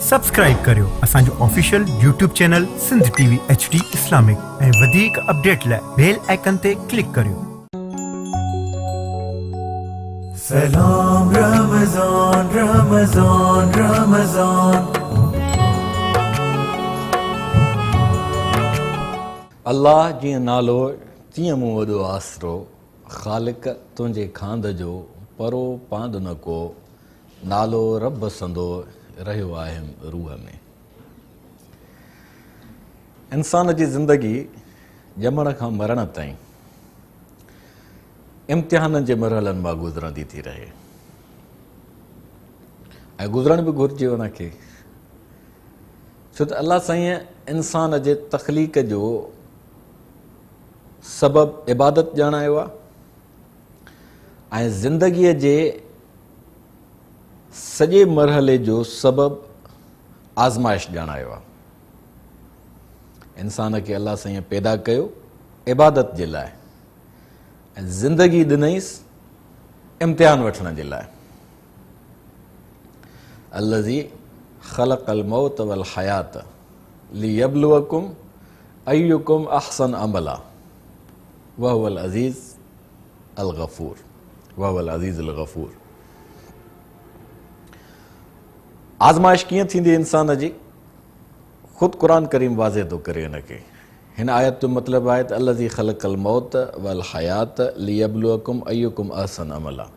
Subscribe करियो असांजो official YouTube channel Sindh TV HD Islamic ऐं वधीक अपडेट लाइ बेल आइकन ते क्लिक करियो। सलाम रमज़ान रमज़ान रमज़ान। अल्लाह जीअं नालो तीअं मूं वॾो आसरो, ख़ालिक तुंहिंजे खांद जो परो पांद न को, नालो रब संदो रहियो आहे रूह में। इंसान जी ज़िंदगी ॼमण खां मरण ताईं इम्तिहाननि जे मरहलनि मां गुज़रंदी थी रहे ऐं गुज़रण बि घुरिजे उनखे, छो त अलाह साईं इंसान जे तख़लीक़ जो सबबु इबादत ॼाणायो आहे ऐं ज़िंदगीअ जे सॼे मरहले जो सबबु आज़माइश ॼाणायो आहे। इंसान खे अलाह साईं पैदा कयो इबादत जे लाइ ऐं ज़िंदगी ॾिनईसि इम्तिहान वठण जे लाइ। अल्लज़ी ख़लक़ल मौत वल हयात लियब्लुवकुम अय्युकुम अहसन अमला वहुवल अज़ीज़ अल गफ़ूर वहुवल अज़ीज़ अल गफ़ूर। आज़माइश कीअं थींदी इंसान जी, ख़ुदि क़ुरान करीम वाज़े थो करे हिनखे। हिन आयत जो मतिलबु आहे त अल्लज़ी ख़लक़ल मौत वल हयात लियब्लुवकुम अय्युकुम अहसन अमला।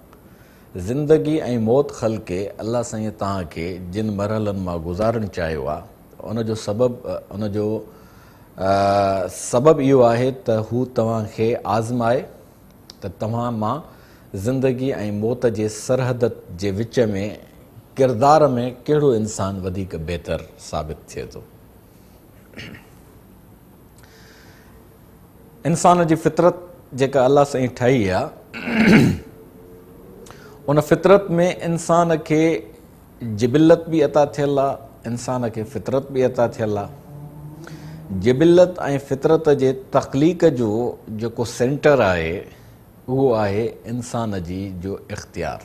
ज़िंदगी ऐं मौत ख़ल्क़े अल्लाह साईं तव्हांखे जिन मरहलनि मां गुज़ारणु चाहियो आहे उनजो सबबु इहो आहे त हू तव्हांखे आज़माए त तव्हां मां ज़िंदगी ऐं मौत जे सरहद जे विच में किरदार में कहिड़ो इंसान वधीक बहितर साबित थिए थो। इंसान जी फितरत जेका अल्लाह साईं ठाही आहे उन फितरत में इंसान खे जिबिलत बि अता थियल आहे, इंसान खे फितरत बि अता थियल आहे। जिबिलत ऐं फितरत जे तख़लीक़ जो जेको सेंटर आहे उहो आहे इंसान जी जो इख़्तियार।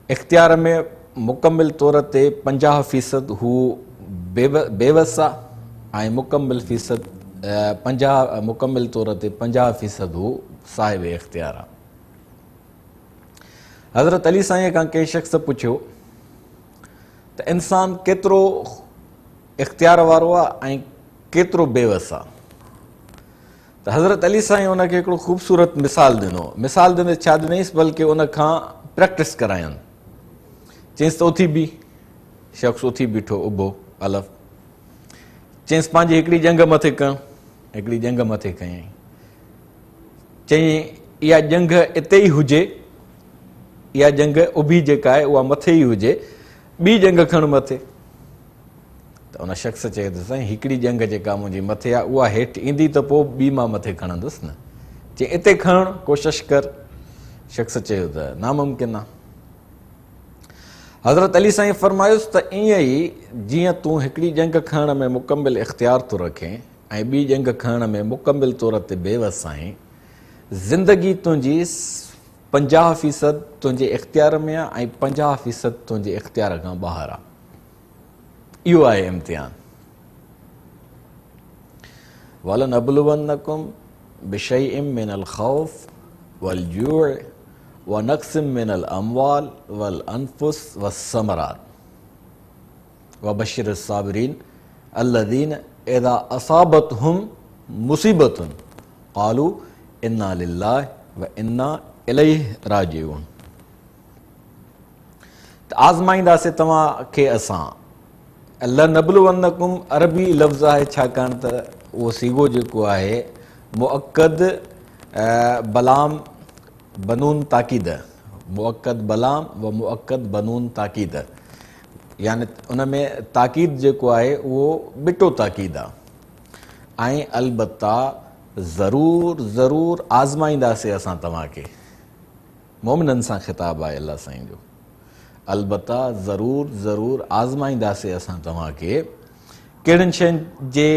इख़्तियार में मुकमिल तौर ते 50% हू बेवस आहे ऐं मुकमिल तौर ते 50% हू साहिब इख़्तियार आहे। हज़रत अली साईं खां कंहिं शख़्स पुछियो त इंसान केतिरो इख़्तियार वारो आहे ऐं केतिरो बेवस आहे, त हज़रत अली साईं उनखे हिकिड़ो ख़ूबसूरत मिसाल ॾिनो। मिसाल ॾिने छा ॾिनईसि, बल्कि उन खां प्रैक्टिस करायनि। चयईंसि त उथी बि, शख़्स उथी बीठो उभो अलफ़, चयईंसि पंहिंजी हिकिड़ी जंग मथे कयो, हिकिड़ी जंग मथे कयईं। चयईं इहा जंग इते ई हुजे, इहा जंग उभी जेका आहे उहा मथे ई हुजे, ॿी जंग खण मथे। त उन शख़्स चए त साईं हिकिड़ी जंग जेका मुंहिंजी मथे आहे उहा हेठि ईंदी त पोइ ॿी मां मथे खणंदुसि न। चई इते खणण कोशिश कर। शख़्स चयो त नामुमकिन आहे। हज़रत अली साईं फरमायुसि त ईअं ई जीअं तूं हिकिड़ी जंग खणण में मुकमिल इख़्तियार थो रखें ऐं ॿी जंग खणण में मुकमिल तौर ते बेवस आहीं, ज़िंदगी तुंहिंजी 50% तुंहिंजे इख़्तियार में आहे ऐं 50% तुंहिंजे इख़्तियार खां ॿाहिरि आहे। इहो आहे इम्तिहान। वलनबलुवन्नकुम बिशैइन मिनल खौफ वल जूअ व नक़्सिम मिनल अमवाल वल अनफुस वस्समरात व बशिर साबिरीन अल्लज़ीन इज़ा असाबतहुम मुसीबतुन क़ालू इन्ना लिल्लाहि व इन्ना इलैहि राजिऊन। त आज़माईंदासीं तव्हांखे असां। लनबलुवन्नकुम अरबी लफ़्ज़ आहे, छाकाणि त उहो सीगो जेको आहे मुअक्कद बलाम बनून ताक़ीद, मुअक्कद बलाम व मुअक्कद बनून ताक़ीद, यानी उन में ताक़ीद जेको आहे उहो बिटो ताक़ीद आहे। ऐं अलबत्ता ज़रूरु आज़माईंदासीं असां तव्हांखे। मोमिननि सां ख़िताबु आहे अल्लाह साईं जो। अलबत्ता ज़रूरु आज़माईंदासीं असां तव्हांखे। कहिड़ियुनि शयुनि जे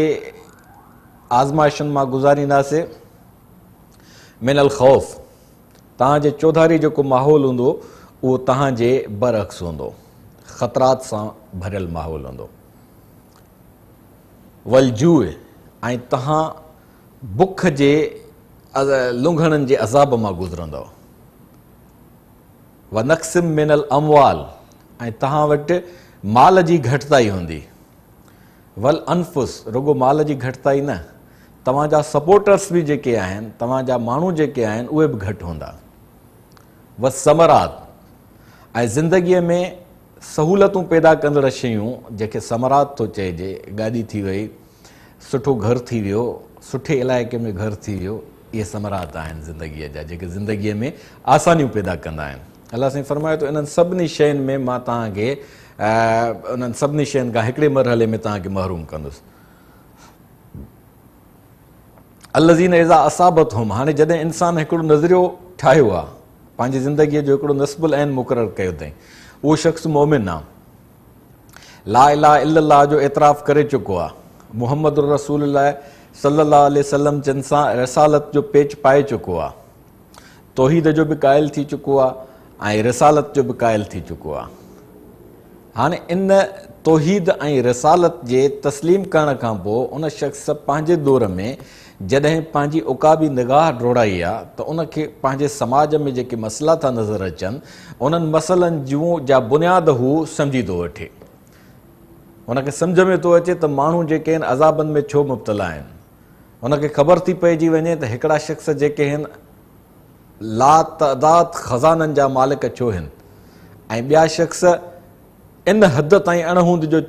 आज़माइशुनि मां गुज़ारींदासीं? मिनल ख़ौफ़, तव्हांजे चौधारी जेको माहौल हूंदो उहो तव्हांजे बरअक्स हूंदो। ख़तरात सां भरियल माहौल हूंदो। वलजूए ऐं तव्हां बुख जे लुंघड़नि जे अज़ाब मां गुज़रंदव। व नक़्सिम मिनल अमवाल ऐं तव्हां वटि माल जी घटिताई हूंदी। वल अनफुस रुगो माल जी घटिताई न, तव्हांजा सपोर्टर्स बि जेके आहिनि, तव्हांजा माण्हू जेके आहिनि उहे बि घटि हूंदा। व समरात ऐं ज़िंदगीअ में सहूलतूं पैदा कंदड़ शयूं जेके समरात थो चइजे, गाॾी थी वई, सुठो घरु थी वियो, सुठे इलाइक़े में घरु थी वियो, इहे समरात आहिनि ज़िंदगीअ जा जेके ज़िंदगीअ में आसानियूं पैदा कंदा आहिनि। अलाह साईं फरमायो त इन्हनि सभिनी शयुनि में मां तव्हांखे उन्हनि सभिनी शयुनि खां हिकिड़े मरहले में तव्हांखे महरूम कंदुसि। अलज़ीन इज़ा असाबत हुम, हाणे जॾहिं इंसानु हिकिड़ो नज़रियो ठाहियो आहे, पंहिंजी ज़िंदगीअ जो हिकिड़ो नस्बुल ऐन मुक़ररु कयो अथई, उहो शख़्स मोमिन आहे, ला इलाहा इल्लल्लाह जो एतिराफ़ करे चुको आहे, मुहम्मद रसूलुल्लाह सल्लल्लाहु अलैहि वसल्लम जिन सां रिसालत जो पेच पाए चुको आहे, तौहीद जो बि क़ाइल थी चुको आहे ऐं रिसालत जो बि क़ाइल थी चुको आहे। हाणे इन तौहीद ऐं रिसालत जे तस्लीम करण खां पोइ उन शख़्स पंहिंजे दौर में जॾहिं पंहिंजी उकाबी निगाह डोड़ाई आहे त उनखे पंहिंजे समाज में जेके मसइला था नज़र अचनि, उन्हनि मसइलनि जूं जा बुनियाद हू सम्झी थो वठे। उनखे सम्झ में थो अचे त माण्हू जेके आहिनि अज़ाबनि में छो मुब्तला आहिनि। उनखे ख़बर थी पइजी वञे त हिकिड़ा शख़्स जेके आहिनि लातदाद ख़ज़ाननि जा मालिक छो आहिनि ऐं ॿिया शख़्स इन हद ताईं अणहूंद जो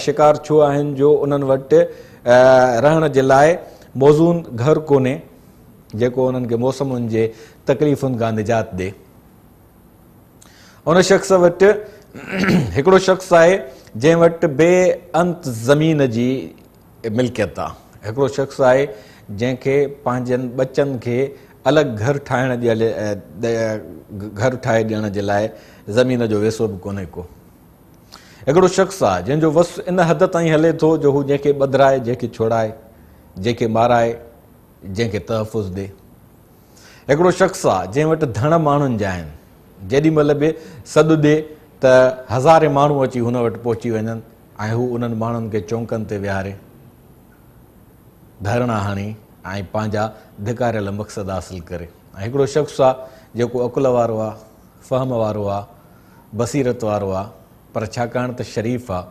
शिकार छो आहिनि जो उन्हनि वटि रहण जे लाइ मौज़ून घरु कोन्हे जेको उन्हनि खे मौसमुनि जे तकलीफ़ुनि खां निजात ॾे। उन शख़्स वटि हिकिड़ो शख़्स आहे जंहिं वटि बेअंत ज़मीन जी मिल्कियत आहे। हिकिड़ो शख़्स आहे जंहिंखे पंहिंजनि बचनि खे अलॻि घरु ठाहे ॾियण जे लाइ ज़मीन जो वेसो बि कोन्हे को। हिकिड़ो शख़्स आहे जंहिंजो वस इन हद ताईं हले थो जो हू जंहिंखे ॿधराए, जंहिंखे छोड़ाए, जंहिंखे माराए, जंहिंखे तहफ़ुज़ ॾे। हिकिड़ो शख़्स आहे जंहिं वटि धण माण्हुनि जा आहिनि, जेॾी महिल बि सॾु ॾे त हज़ारे माण्हू अची हुन वटि पहुची वञनि ऐं हू उन्हनि माण्हुनि खे चौंकनि ते विहारे धरणा हणी ऐं पंहिंजा धिकारियल मक़सदु हासिलु करे। ऐं हिकिड़ो शख़्स आहे जेको अकुल वारो आहे, फ़हम वारो आहे, बसीरत वारो आहे, पर छाकाणि त शरीफ़ आहे,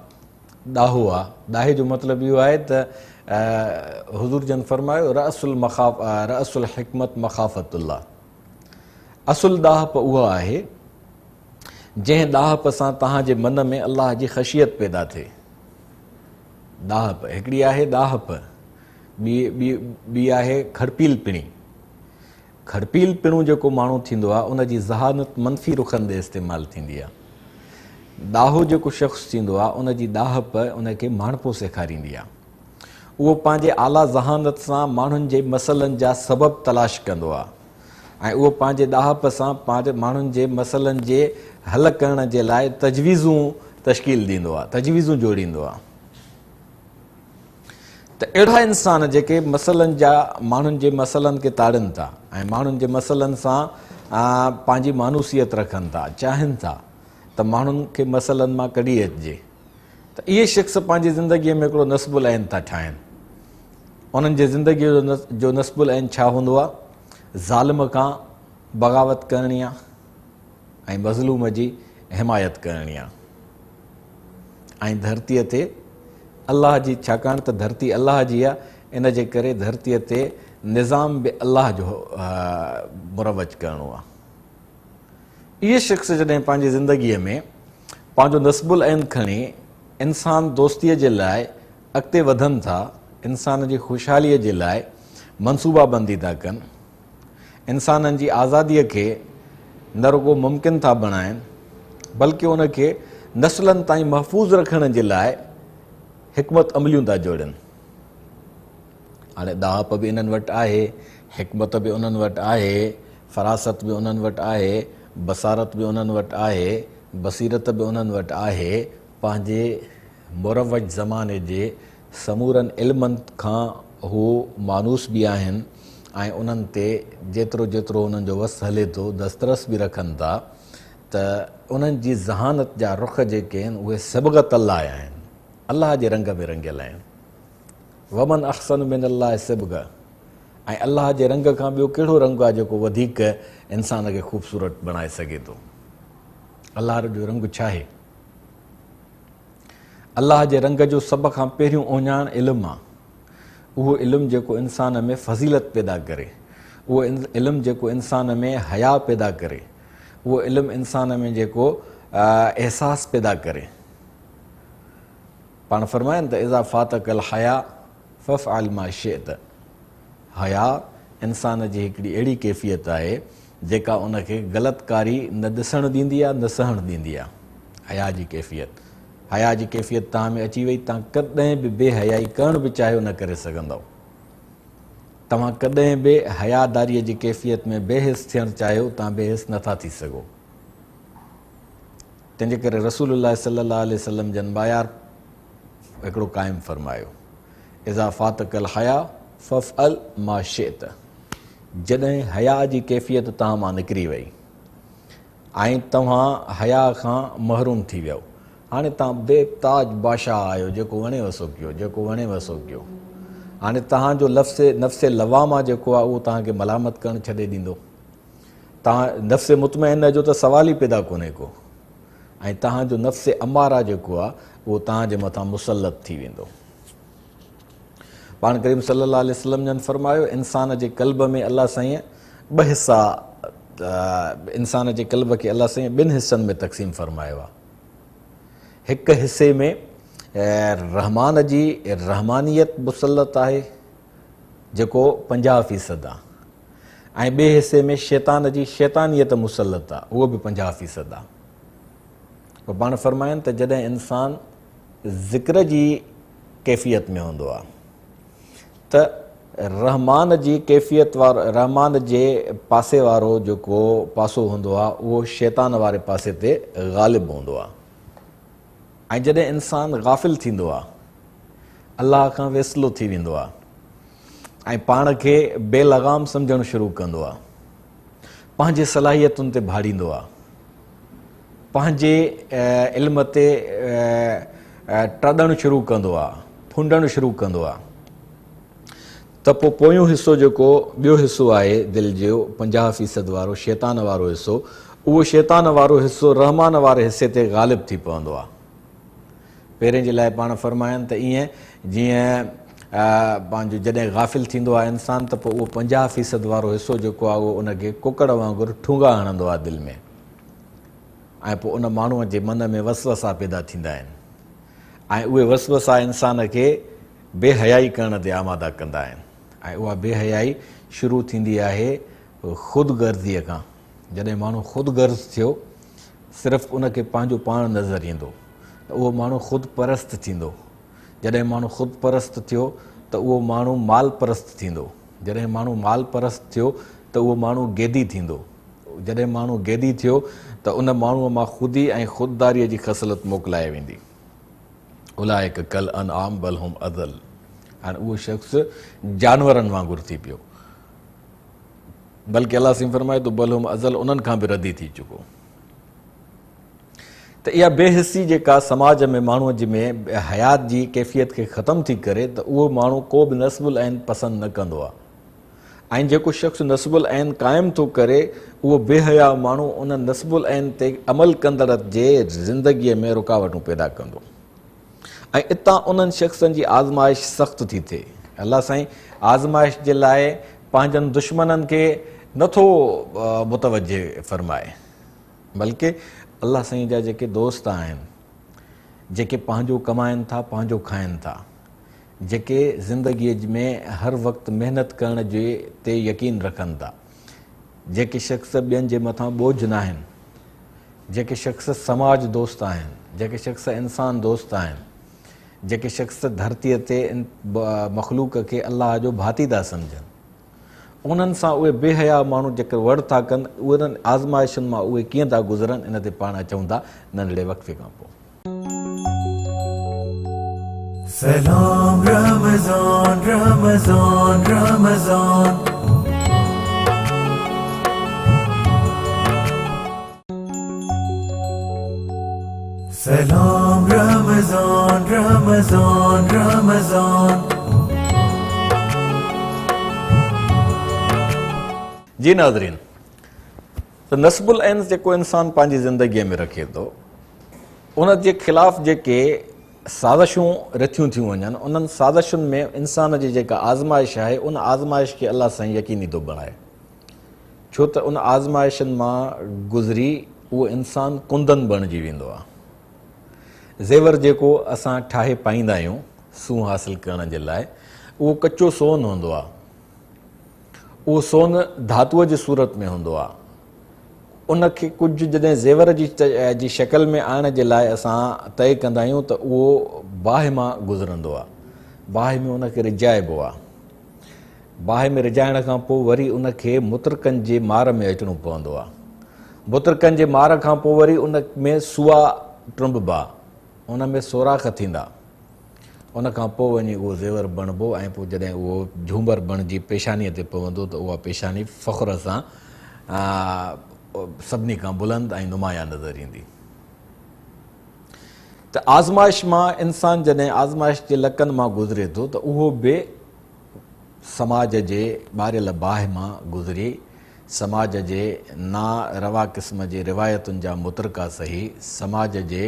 ॾाहो आहे। ॾाहे जो मतिलबु इहो आहे त हुज़ूर जन फरमायो रअसुल हिकमत मख़ाफ़तुल्लाह। असुल ॾाहप उहा आहे जंहिं ॾाहप सां तव्हांजे मन में अलाह जी ख़शियत पैदा थिए। ॾाहप हिकिड़ी आहे ॾाहप, ॿी आहे खड़पील पिणी। खड़पील पिणो जेको माण्हू थींदो आहे उनजी ज़हानत मनफ़ी रुखनि ते इस्तेमालु थींदी आहे। ॾाहो जेको शख़्स थींदो आहे उनजी ॾाहप उनखे माणपो सेखारींदी आहे। उहो पंहिंजे आला ज़हानत सां माण्हुनि जे मसइलनि जा सबब तलाश कंदो आहे ऐं उहो पंहिंजे ॾाहप सां पंहिंजे माण्हुनि जे मसइलनि जे हल करण जे लाइ तजवीज़ूं तश्कील ॾींदो आहे, तजवीज़ूं जोड़ींदो आहे। त अहिड़ा इंसान जेके मसइलनि जा माण्हुनि जे मसइलनि खे ताड़नि था ऐं माण्हुनि जे मसइलनि सां पंहिंजी मानूसियत रखनि था, चाहिनि था त माण्हुनि खे मसइलनि मां कढी अचिजे, त इहे शख़्स पंहिंजी ज़िंदगीअ में हिकिड़ो नस्बुल ऐन था ठाहिनि। उन्हनि जे ज़िंदगीअ जो नस्बुल ऐन छा हूंदो आहे? ज़ालिम खां बग़ावत करणी आहे ऐं मज़लूम जी हिमायत करणी आहे ऐं धरतीअ ते अलाह जी, छाकाणि त धरती अलाह जी आहे, इन जे करे धरतीअ ते निज़ाम बि अलाह जो मुरवज करिणो आहे। इहे शख़्स जॾहिं पंहिंजी ज़िंदगीअ में पंहिंजो नस्बुल ऐन खणी इंसान दोस्तीअ जे लाइ अॻिते वधनि था, इंसान जी ख़ुशहालीअ जे लाइ मनसूबाबंदी था कनि, इंसाननि जी आज़ादीअ खे न रुगो मुमकिन था बणाइनि बल्कि उनखे नस्लनि ताईं महफ़ूज़ रखण जे लाइ हिकमत अमलियूं था जोड़नि। हाणे ॾाहप बि इन्हनि वटि आहे, हिकमत बि उन्हनि वटि आहे, फ़रासत बि उन्हनि वटि आहे, बसारत बि उन्हनि वटि आहे, बसीरत बि उन्हनि वटि आहे। पंहिंजे मुरवज ज़माने जे समूरनि इल्मनि खां हू मानूस बि आहिनि ऐं उन्हनि ते जेतिरो जेतिरो उन्हनि जो वस हले थो दस्तरस बि रखनि था, त उन्हनि जी ज़हानत जा रुख जेके आहिनि उहे सबग़त अल्लाह आहिनि, अल्लाह जे रंग में रंगियल आहिनि। वमन अहसन मिन अल्लाह सिबग़, ऐं अल्लाह जे रंग खां ॿियो कहिड़ो रंग आहे जेको वधीक इंसान खे ख़ूबसूरत बणाए सघे थो। अल्लाह जो रंग छा आहे? अल्लाह जे रंग जो सभ खां पहिरियों ओञाण इल्मु आहे। उहो इल्मु जेको इंसान में फज़ीलत पैदा करे, उहो इल्मु जेको इंसान में हया पैदा करे, उहो इल्मु इंसान में जेको अहसास पैदा करे। पाण फरमाइनि त इज़ा फातकल हया फ़फ़अल मा शिअत। हया इंसान जी हिकिड़ी अहिड़ी कैफ़ियत आहे जेका उनखे ग़लतकारी न ॾिसणु ॾींदी आहे, न सहणु ॾींदी आहे। हया जी कैफ़ियत, हया जी कैफ़ियत तव्हां में अची वई, तव्हां कॾहिं बि बेहयाई करणु बि चाहियो न करे सघंदव। तव्हां कॾहिं बि हयादारीअ जी कैफ़ियत में बेहिस थियणु चाहियो, तव्हां बेहिस नथा थी सघो। तंहिंजे करे रसूलुल्लाह सल्लल्लाहु अलैहि वसल्लम जन बायार हिकिड़ो क़ाइमु फरमायो, इज़ा फातकल हया फ़फ़अल मा शिअत। जॾहिं हया जी कैफ़ियत तव्हां मां निकिरी वई ऐं तव्हां हया खां महरूम थी वियो, हाणे तव्हां बेताज बादशाह आहियो, जेको वणे वसो कयो, जेको वणे वसो कयो। हाणे तव्हांजो नफ़्से लवामा जेको आहे उहो तव्हांखे मलामत करणु छॾे ॾींदो। तव्हां नफ़्से मुतमइना जो त सवाल ई पैदा कोन्हे को, ऐं तव्हांजो नफ़्से अमारा जेको आहे उहो तव्हांजे मथां मुसलत थी वेंदो। पाण करीम सल्लल्लाहु अलैहि वसल्लम जन फरमायो, इंसान जे क़ल्ब में अल्लाह साईं ॿ हिसा, इंसान जे क़ल्ब खे अल्लाह साईं ॿिनि हिसनि में तक़सीम फरमायो आहे। हिकु हिसे में रहमान जी रहमानियत मुसलत आहे जेको 50% आहे, ऐं ॿिए हिसे में शैतान जी शैतानियत मुसलत आहे, उहो बि 50% आहे। पोइ पाण फरमाइनि त जॾहिं इंसान ज़िक्र जी कैफ़ियत में हूंदो आहे त रहमान जी कैफ़ियत वारो, रहमान जे पासे वारो जेको पासो हूंदो आहे उहो शैतान वारे पासे ते ग़ालिब हूंदो आहे। ऐं जॾहिं इंसानु गाफ़िल थींदो आहे, अल्लाह खां वेसलो थी वेंदो आहे ऐं पाण खे बेलगाम सम्झणु शुरू कंदो आहे, पंहिंजे सलाहियतुनि ते भाड़ींदो आहे, पंहिंजे इल्म ते टॾणु शुरू कंदो आहे, फुंडणु शुरू कंदो आहे, त पोइ पोयों हिसो जेको ॿियो हिसो आहे दिलि जो 50% वारो शैतान वारो हिसो, उहो शैतान वारो हिसो रहमान वारे हिसे ते ग़ालिब थी पवंदो आहे। पहिरें जे लाइ पाण फरमाइनि त ईअं जीअं पंहिंजो जॾहिं गाफ़िल थींदो आहे इंसानु त पोइ उहो 50% वारो हिसो जेको आहे उहो उनखे कुकड़ वांगुरु ठूंगा हणंदो आहे दिलि में, ऐं पोइ उन माण्हूअ जे मन में वसवसा पैदा थींदा आहिनि ऐं उहे वसवसा इंसान खे बेहयाई करण ते आमादा कंदा आहिनि। ऐं उहा बेहयाई शुरू थींदी आहे ख़ुदगर्ज़ीअ खां। जॾहिं माण्हू ख़ुदगर्ज़ थियो, सिर्फ़ु उनखे पंहिंजो पाण नज़र ईंदो त उहो माण्हू ख़ुदि परस्त थींदो। जॾहिं माण्हू ख़ुदि परस्त थियो त उहो माण्हू माल परस्त थींदो। जॾहिं माण्हू माल परस्त थियो त उहो माण्हू गेदी थींदो। जॾहिं माण्हू गेदी थियो त उन माण्हूअ मां ख़ुदी ऐं ख़ुददारीअ जी ख़सलत मोकिलाए वेंदी। उलाइक कल अनआम बल हुम अज़ल, हाणे उहो शख़्स जानवरनि वांगुरु थी पियो, बल्कि अलाह सिंह फरमाए थो बल हुम अज़ल, उन्हनि खां बि रदी थी चुको। त इहा बेहिसी जेका समाज में माण्हूअ जी में हयात जी कैफ़ियत खे ख़तमु थी करे त उहो माण्हू को बि नस्बुल ऐन पसंदि न कंदो आहे, ऐं जेको शख़्स नस्बुल ऐन क़ाइमु थो करे उहो बेहया माण्हू उन नस्बुल ऐन ते अमल कंदड़ जे ज़िंदगीअ में रुकावटूं पैदा कंदो। ऐं इतां उन्हनि शख़्सनि जी आज़माइश सख़्तु थी थिए। अलाह साईं आज़माइश जे लाइ पंहिंजनि दुश्मननि खे नथो मुतवजे फरमाए, बल्कि अलाह साईं जा जेके दोस्त आहिनि, जेके पंहिंजो कमाइनि था, पंहिंजो खाइनि था, जेके ज़िंदगीअ में हर वक़्तु महिनत करण जे ते यकीन रखनि था, जेके शख़्स ॿियनि जे मथां बोझ न आहिनि, जेके शख़्स समाज दोस्त आहिनि, जेके शख़्स इंसान दोस्त आहिनि, जेके शख़्स धरतीअ ते मख़लूक खे अलाह जो भाती था सम्झनि, उन्हनि सां उहे बेहया माण्हू जेके वड़ था कनि, उन्हनि आज़माइशुनि मां उहे कीअं था गुज़रनि, इन ते पाण अचूं था नंढड़े वक़्फ़े खां पोइ। सलाम Ramzan Ramzan Ramzan. Salam Ramazan, Ramazan, Ramazan. जी नाज़रीन, त नस्बुल ऐन जेको इंसान पंहिंजी ज़िंदगीअ में रखे थो, उन जे ख़िलाफ़ जेके साज़िशूं रथियूं थियूं वञनि, उन्हनि साज़िशुनि में इंसान जी जेका आज़माइश आहे, उन आज़माइश खे अलाह साईं यकीनी थो बणाए। छो त उन आज़माइशनि मां गुज़री उहो इंसान कुंदन बणिजी वेंदो आहे। ज़ेवर जेको असां ठाहे पाईंदा आहियूं सूंहुं हासिलु करण जे लाइ, उहो कचो सोन हूंदो आहे। उहो सोन धातुअ जी सूरत में हूंदो आहे। उनखे कुझु जॾहिं ज़ेवर जी शक्ल में आणण जे लाइ असां तय कंदा आहियूं त उहो बाहि मां गुज़रंदो आहे। बाहि में उनखे रिझाइबो आहे। बाहि में रिझाइण खां पोइ वरी उनखे मुतरकनि जे मार में अचिणो पवंदो आहे। मुतरकनि जे मार खां पोइ वरी उन में सुआ टुंबा, उन में सोराख़ थींदा। उन खां पोइ वञी उहो ज़ेवर बणिबो ऐं पोइ जॾहिं उहो झूमर बणिजी पेशानीअ ते पवंदो त उहा पेशानी फ़ख़्र सां सभिनी खां बुलंद ऐं नुमाया नज़र ईंदी। त आज़माइश मां इंसान जॾहिं आज़माइश जे लकनि मां गुज़रे थो त उहो बि समाज जे ॿारियल बाहि मां गुज़री समाज जे ना रवा क़िस्म जे रिवायतुनि जा मुतरका सही, समाज जे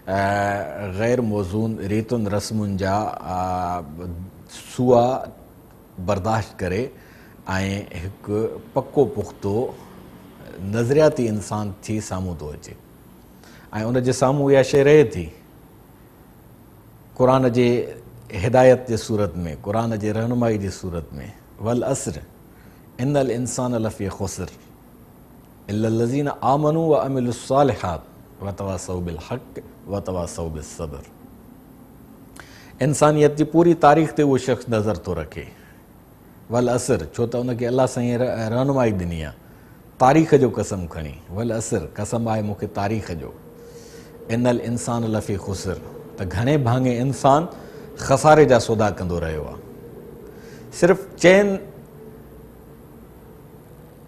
ग़ैर मौज़ून रीतुनि रस्मुनि जा सुआ बर्दाश्त करे ऐं हिकु पको पुख़्तो नज़रियाती इंसान थी साम्हूं थो अचे। ऐं उन जे साम्हूं इहा शइ रहे थी क़ुर जे हिदायत जे सूरत में, क़ुर जे रहनुमाई जी सूरत में, वल असर इन्नल इंसान लफ़ी ख़ुस्र इल्लल लज़ीना आमनू व अमिलुस सालिहात वतवासौ बिल हक़ वतवासौ बिस सब्र। इंसानियत जी पूरी तारीख़ ते उहो शख़्स नज़र थो रखे। वल असर, छो त उनखे अलाह साईं रहनुमाई ॾिनी आहे तारीख़ जो कसम खणी। वल असर, कसम आहे मूंखे तारीख़ जो। इन्नल इंसान लफ़ी ख़ुस्र, त घणे भाङे इंसान ख़सारे जा सौदा कंदो रहियो आहे। सिर्फ़ु चइनि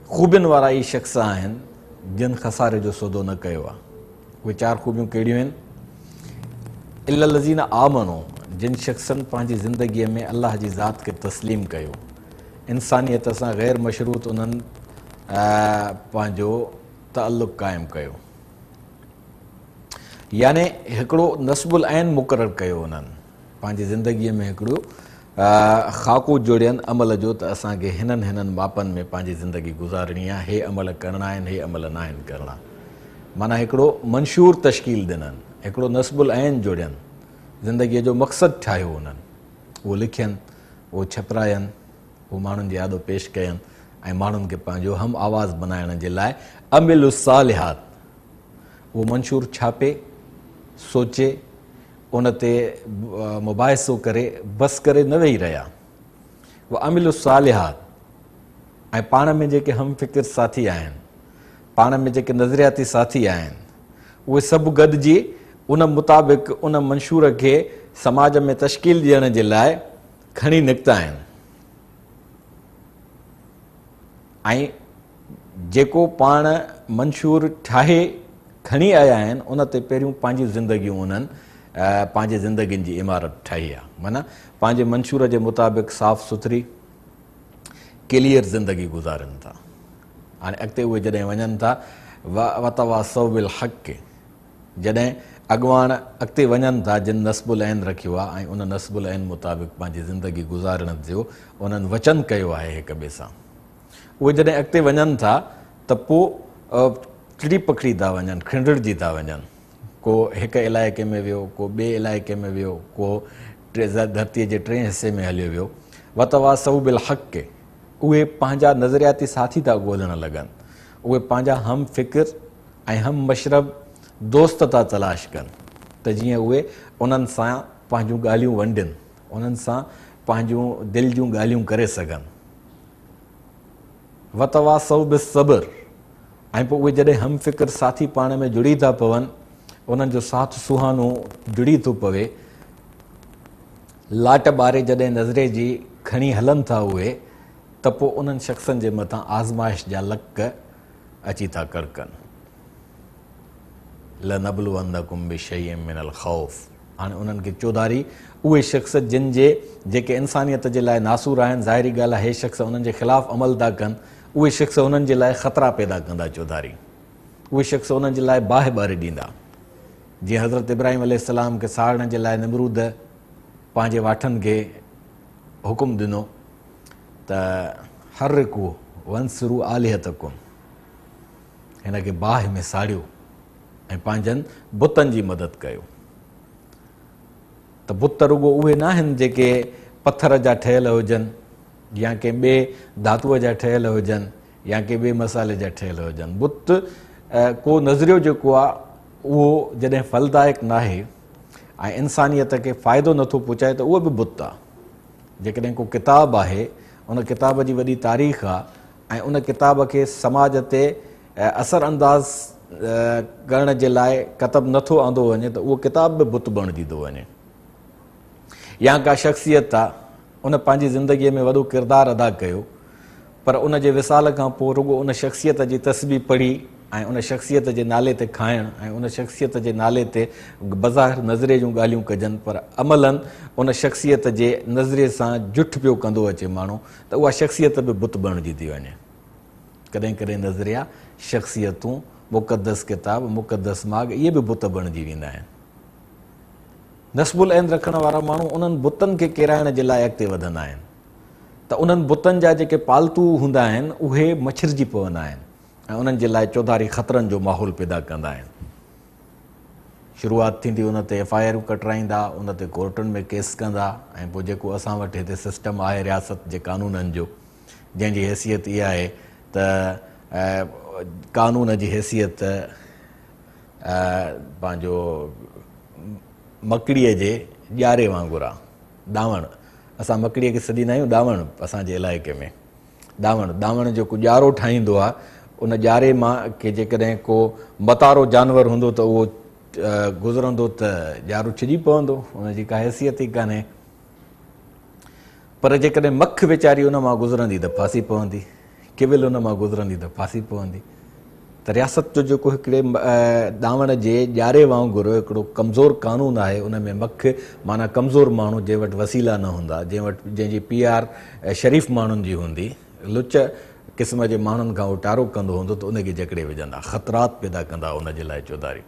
ख़ूबियुनि वारा ई शख़्स आहिनि जिन ख़सारे जो सौदो न कयो आहे। उहे 4 ख़ूबियूं कहिड़ियूं आहिनि? इल्ल लज़ीना आमनो, जिन शख़्सनि पंहिंजी ज़िंदगीअ में अलाह जी ज़ात खे तस्लीम कयो, इंसानियत सां ग़ैर मशरूत उन्हनि पंहिंजो ताल्लुक़ क़ाइमु कयो, याने हिकिड़ो नस्बुल ऐन मुक़ररु कयो उन्हनि पंहिंजी ज़िंदगीअ में, हिकिड़ो ख़ाको जोड़ियनि अमल जो त असांखे हिननि मापनि में पंहिंजी ज़िंदगी गुज़ारणी आहे, हे अमल करणा आहिनि, हे अमल न आहिनि करणा। माना हिकिड़ो मंशूर तश्कील ॾिननि, हिकिड़ो नस्बुल ऐन जोड़ियनि, ज़िंदगीअ जो मक़सदु ठाहियो उन्हनि, उहो लिखियनि, उहो छपरायनि, उहो माण्हुनि जे यादो पेश कयनि ऐं माण्हुनि खे पंहिंजो हम आवाज़ बनाइण जे लाइ अमिलुस सालिहात उहो मंशूर छापे, सोचे, उन ते मुबाहिसो करे बसि करे न वेही रहिया। उहो अमिलुस सालिहात ऐं पाण में जेके हम फ़िक्र साथी आहिनि, पाण में जेके नज़रियाती साथी आहिनि, उहे सभु गॾिजी उन मुताबिक़ उन मंशूर खे समाज में तश्कील ॾियण जे लाइ खणी निकिता आहिनि। ऐं जेको पाण मंशूर ठाहे खणी आया आहिनि उन ते पहिरियों पंहिंजूं ज़िंदगियूं उन्हनि पंहिंजे ज़िंदगियुनि जी इमारत ठाही आहे। माना पंहिंजे मंशूर जे मुताबिक़ साफ़ सुथरी क्लियर ज़िंदगी गुज़ारनि था। हाणे अॻिते उहे जॾहिं वञनि था वतवासौ बिल हक़, जॾहिं अॻुवाण अॻिते वञनि था जिन नस्बुल ऐन रखियो आहे ऐं उन नस्बुल ऐन मुताबिक़ पंहिंजी ज़िंदगी गुज़ारण जो उन्हनि वचन कयो आहे हिक ॿिए सां, उहे जॾहिं अॻिते वञनि था त पोइ टिड़ी पखड़ी था वञनि, खिंडड़जी था वञनि। को हिकु इलाइक़े में वियो, को ॿिए इलाइक़े में वियो, को धरतीअ जे 3 हिसे में हलियो वियो। वतवासौ बिल हक़, उहे पंहिंजा नज़रियाती साथी था ॻोल्हण लॻनि, उहे पंहिंजा हम फ़िक्र ऐं हम मशरब दोस्त था तलाश कनि त जीअं उहे उन्हनि सां पंहिंजूं ॻाल्हियूं वंडनि, उन्हनि सां पंहिंजूं दिलि जूं ॻाल्हियूं करे सघनि। वतवासौ बिस सब्र, ऐं पोइ उहे जॾहिं हम फ़िक्र साथी पाण में जुड़ी था पवनि, उन्हनि जो साथ सुहानो जुड़ी थो पवे, लाट ॿारे जॾहिं नज़रे जी खणी हलनि था उहे, त पोइ उन्हनि शख़्सनि जे मथां आज़माइश जा लक अची था कड़कनि। लनबलुवन्नकुम बिशैइन मिनल खौफ। हाणे उन्हनि खे चौधारी उहे शख़्स जिन जे जेके इंसानियत जे लाइ नासूर आहिनि, ज़ाहिरी ॻाल्हि आहे हे शख़्स उन्हनि जे ख़िलाफ़ु अमल था कनि, उहे शख़्स उन्हनि जे लाइ ख़तरा पैदा कंदा चौधारी, उहे शख़्स उन्हनि जे लाइ बाहि ॿारे ॾींदा। जीअं हज़रत इब्राहिम अलैहिस्सलाम खे साड़ण जे लाइ निमरूद पंहिंजे वाठनि खे हुकुम ॾिनो त हर्रिकू वंसरू आलिहतकुम, हिन खे बाहि में साड़ियो ऐं पंहिंजनि बुतनि जी मदद कयो। त बुत रुॻो उहे न आहिनि जेके पथर जा ठहियल हुजनि या कंहिं ॿिए धातुअ जा ठहियल हुजनि या कंहिं ॿिए मसाले जा ठहियल हुजनि। बुत को नज़रियो जेको आहे उहो जॾहिं फलदायक न आहे ऐं इंसानियत खे फ़ाइदो नथो पहुचाए त उहो बि बुत आहे। जेकॾहिं को किताबु आहे, उन किताब जी वॾी तारीख़ आहे ऐं उन किताब खे समाज ते असर अंदाज़ करण जे लाइ कतबु नथो आंदो वञे त उहो किताब बि बुत बणिजी थो वञे। या का शख़्सियत आहे, उन पंहिंजी ज़िंदगीअ में वॾो किरदारु अदा कयो, पर उन जे विसाल खां पोइ रुॻो उन शख़्सियत जी तस्बीह पढ़ी ऐं उन शख़्सियत जे नाले ते खाइणु ऐं उन शख़्सियत जे नाले ते बज़ाहिर नज़रिए जूं ॻाल्हियूं कजनि, पर अमलनि उन शख़्सियत जे नज़रिए सां जुठ पियो कंदो अचे माण्हू, त उहा शख़्सियत बि बुत बणिजी थी वञे। कॾहिं कॾहिं नज़रिया, शख़्सियतूं, मुक़दस किताब, मुक़दस माग, इहे बि बुत बणिजी वेंदा आहिनि। नस्बुल ऐन रखण वारा माण्हू उन्हनि बुतनि खे किराइण जे लाइ अॻिते वधंदा आहिनि, त उन्हनि बुतनि जा जेके पालतू हूंदा आहिनि उहे मछिरजी पवंदा आहिनि ऐं उन्हनि जे लाइ चौधारी ख़तरनि जो माहौल पैदा कंदा आहिनि। शुरूआति थींदी उन ते FIR कटराईंदा, उन ते कोर्टुनि में केस कंदा ऐं पोइ जेको असां वटि हिते सिस्टम आहे रियासत जे कानूननि जो, जंहिंजी हैसियत इहा आहे त कानून जी हैसियत पंहिंजो मकड़ीअ जे ॼारे वांगुरु आहे। दावण, असां मकड़ीअ खे सॾींदा आहियूं ॾावण, असांजे इलाइक़े में दावण जेको ॼारो ठाहींदो आहे, उन ॼारे मां के जेकॾहिं को मतारो जानवर हूंदो त उहो गुज़रंदो त ॼारो छिॼी पवंदो, उनजी का हैसियत ई कान्हे। पर जेकॾहिं मख वीचारी उन मां गुज़रंदी त फासी पवंदी, किविल उन मां गुज़रंदी त फासी पवंदी। त रियासत जो जेको हिकिड़े दावण जे ॼारे वांगुरु हिकिड़ो कमज़ोर कानून आहे, उन में मख माना कमज़ोर माण्हू जंहिं वटि वसीला न हूंदा, जंहिंजी PR शरीफ़ माण्हुनि जी हूंदी, लुच क़िस्म जे माण्हुनि खां उहो टारो कंदो हूंदो त उनखे जकड़े विझंदा, ख़तरात पैदा कंदा उन जे लाइ चौधारी।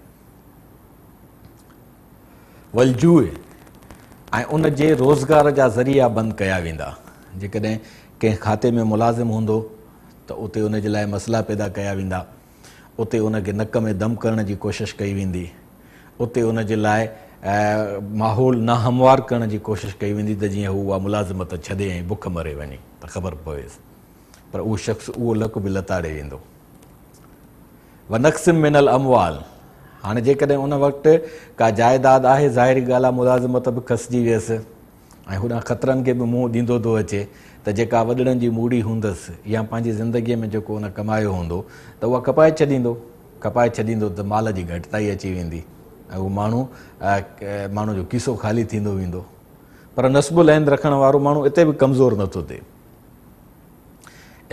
वलजूए, ऐं उन जे रोज़गार जा ज़रिया बंदि कया वेंदा। जेकॾहिं कंहिं खाते में मुलाज़िम हूंदो त उते उन जे लाइ मसइला पैदा कया वेंदा, उते उनखे नक में दम करण जी कोशिशि कई वेंदी, उते उन जे लाइ माहौल नाहमवार करण जी कोशिशि कई वेंदी त जीअं हू उहा मुलाज़िमत छॾे ऐं बुख मरे वञे त ख़बर पवेसि, पर उहो शख़्स उहो लक बि लताड़े वेंदो। वनक़्सिम मिनल अमवाल, हाणे जेकॾहिं उन वक़्तु का जाइदाद आहे, ज़ाहिरी ॻाल्हि आहे मुलाज़िमत बि खसिजी वियसि ऐं होॾां ख़तरनि खे बि मुंहुं ॾींदो थो अचे, त जेका वॾड़नि जी मूड़ी हूंदसि या पंहिंजी ज़िंदगीअ में जेको उन कमायो हूंदो त उहा कपाए छॾींदो त माल जी घटिताई अची वेंदी ऐं उहो माण्हू जो कीसो ख़ाली थींदो वेंदो। पर नस्बुल ऐन रखण वारो माण्हू इते बि कमज़ोर नथो थिए।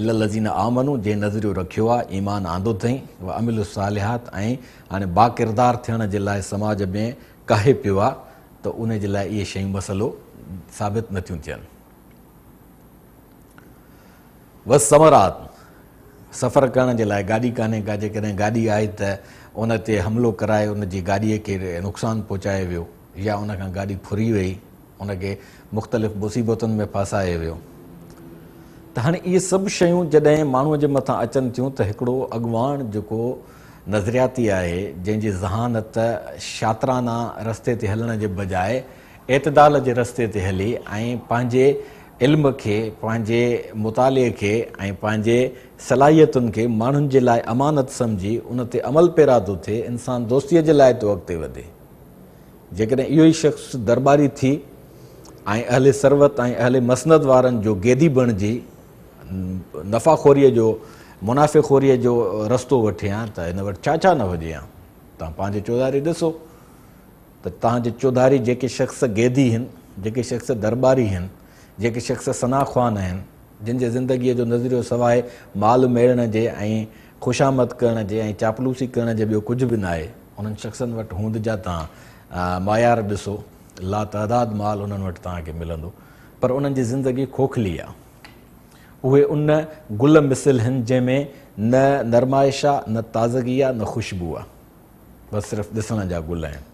इल्ल लज़ीन आमनू, जंहिं नज़रियो रखियो आहे, ईमान आंदो अथई, व अमिलु सालिहात, ऐं हाणे बाकिरदार थियण जे लाइ समाज में काहे पियो आहे, त उन जे लाइ इहे शयूं मसइलो साबित नथियूं थियनि। बसि समरात, सफ़र करण जे लाइ गाॾी कान्हे का, जेकॾहिं गाॾी आहे त उन ते हमिलो कराए उन जी गाॾीअ खे नुक़सानु पहुचाए वियो या उन खां गाॾी फुरी वई, उनखे मुख़्तलिफ़ मुसीबतुनि में फासाए वियो। त हाणे इहे सभु शयूं जॾहिं माण्हूअ जे मथां अचनि थियूं त हिकिड़ो अॻुवान जेको नज़रियाती आहे, जंहिंजी ज़हानत शातराना रस्ते ते हलण जे बजाए एतदाल जे रस्ते ते हली ऐं पंहिंजे इल्म खे, पंहिंजे मुताले खे ऐं पंहिंजे सलाहियतुनि खे माण्हुनि जे लाइ अमानत सम्झी उन ते अमल पैरा थो थिए, इंसान दोस्तीअ जे लाइ थो अॻिते वधे। जेकॾहिं इहो ई शख़्स दरबारी थी ऐं अहले सरवत ऐं अहले मसनद वारनि जो गेदी बणिजी नफ़ाखोरीअ जो, मुनाफ़िक़ोरीअ जो रस्तो वठे हा, त हिन वटि छा छा न हुजे हा। तव्हां पंहिंजे चौधारी ॾिसो त तव्हांजे चौधारी जेके शख़्स गेदी आहिनि, जेके शख़्स दरबारी आहिनि, जेके शख़्स सनाख़्वान आहिनि, जिन जे ज़िंदगीअ जो नज़रियो सवाइ माल मेड़ण जे ऐं ख़ुशामद करण जे ऐं चापलूसी करण जे ॿियो कुझु बि न आहे, उन्हनि शख़्सनि वटि हूंद जा तव्हां मायार ॾिसो, लातइदाद माल उन्हनि वटि तव्हांखे मिलंदो, पर उन्हनि जी ज़िंदगी खोखली आहे। उहे उन गुल मिसल आहिनि जंहिंमें न नरमाइश आहे, न ताज़गी आहे, न ख़ुशबू आहे, बसि सिर्फ़ु ॾिसण जा गुल आहिनि।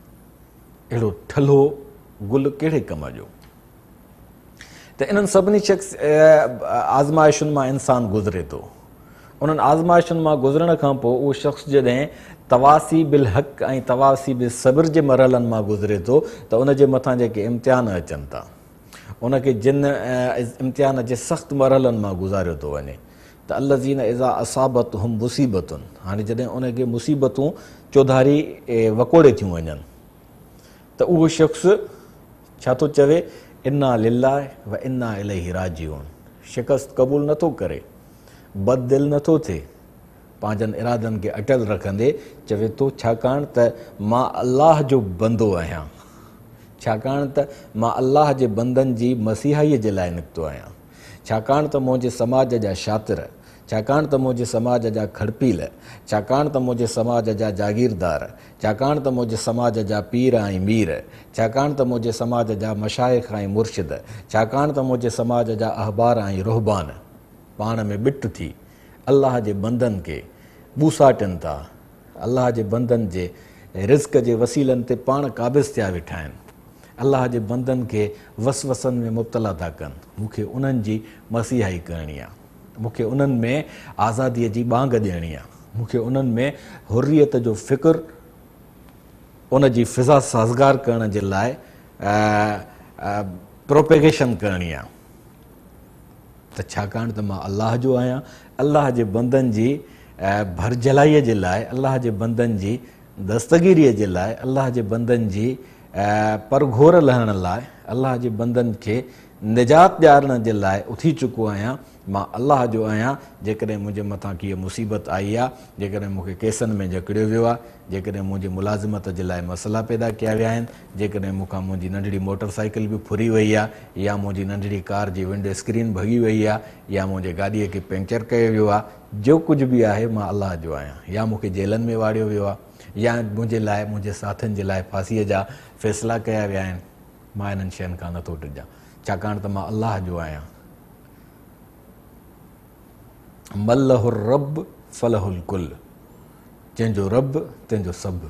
अहिड़ो ठलो गुल कहिड़े कम जो? त इन्हनि सभिनी आज़माइशुनि मां इंसानु गुज़रे थो। उन्हनि आज़माइशुनि मां गुज़रण खां पोइ उहो शख़्स जॾहिं तवासी बिल हक़ ऐं तवासी बिल सब्र जे मरहलनि मां गुज़रे थो त उनजे मथां जेके इम्तिहान अचनि था, उनखे जिन इम्तिहान जे सख़्तु मरहलनि मां गुज़ारियो थो वञे त अल्लज़ीन इज़ा असाबत हुम मुसीबतुनि, हाणे जॾहिं उनखे मुसीबतूं चौधारी वकोड़े थियूं वञनि त उहो शख़्स छा थो चवे, इन्ना लिल्लाह व इन्ना इलैहि राजिऊन। शिकस्त क़बूल नथो करे, बददिल नथो थिए, पंहिंजनि इरादनि खे अटल रखंदे चवे थो छाकाणि त मां अलाह जो बंदो आहियां, छाकाणि त मां अलाह जे बंदनि जी मसीहाईअ जे लाइ निकितो आहियां, छाकाणि त मुंहिंजे समाज जा शातिर, छाकाणि त मुंहिंजे समाज जा खड़पील, छाकाणि त मुंहिंजे समाज जा जागीरदार, छाकाणि त मुंहिंजे समाज जा पीर ऐं मीर, छाकाणि त मुंहिंजे समाज जा मशाइख ऐं मुर्शिद, छाकाणि त मुंहिंजे समाज जा अहबार ऐं रुहबान पाण में बिट थी अलाह जे बंदनि खे ॿूसाटनि था, अलाह जे बंदनि जे रिज़्क़ जे वसीलनि ते पाण क़ाबिज़ थिया वेठा आहिनि, अलाह जे बंदनि खे वसवसनि में मुब्तला था कनि। मूंखे उन्हनि जी मसीहाई करणी आहे, मूंखे उन्हनि में आज़ादीअ जी ॿांग ॾियणी आहे, मूंखे उन्हनि में हुर्रियत जो फ़िक्र, उन जी फ़िज़ा साज़गार करण जे लाइ प्रोपेगेशन करणी आहे। त छाकाणि त मां अलाह जो आहियां, अलाह जे बंदनि जी भरजलाईअ जे लाइ, अलाह जे बंदनि जी दस्तगीरीअ जे लाइ, अलाह जे बंदनि जी परघोर लहण लाइ, अलाह जे बंदनि खे निजात ॾियारण जे लाइ उथी चुको आहियां। मां अलाह जो आहियां। जेकॾहिं मुंहिंजे मथां कीअं मुसीबत आई आहे, जेकॾहिं मूंखे केसनि में जकड़ियो वियो आहे, जेकॾहिं मुंहिंजी मुलाज़िमत जे लाइ मसइला पैदा कया विया आहिनि, जेकॾहिं मूंखां मुंहिंजी नंढड़ी मोटर साइकिल बि फुरी वई आहे, या मुंहिंजी नंढड़ी कार जी विंडो स्क्रीन भॻी वई आहे, या मुंहिंजे गाॾीअ खे पंचर कयो वियो आहे, जो कुझु बि आहे मां अलाह जो आहियां। या मूंखे जेलनि में वाड़ियो वियो आहे, या मुंहिंजे लाइ मुंहिंजे साथियुनि जे लाइ फांसीअ जा फ़ैसिला कया विया आहिनि, मां इन्हनि शयुनि खां नथो टिजां, छाकाणि त मां अलाह जो आहियां। मल्लहुर रब फलहुल कुल, जंहिंजो रब तंहिंजो सभु।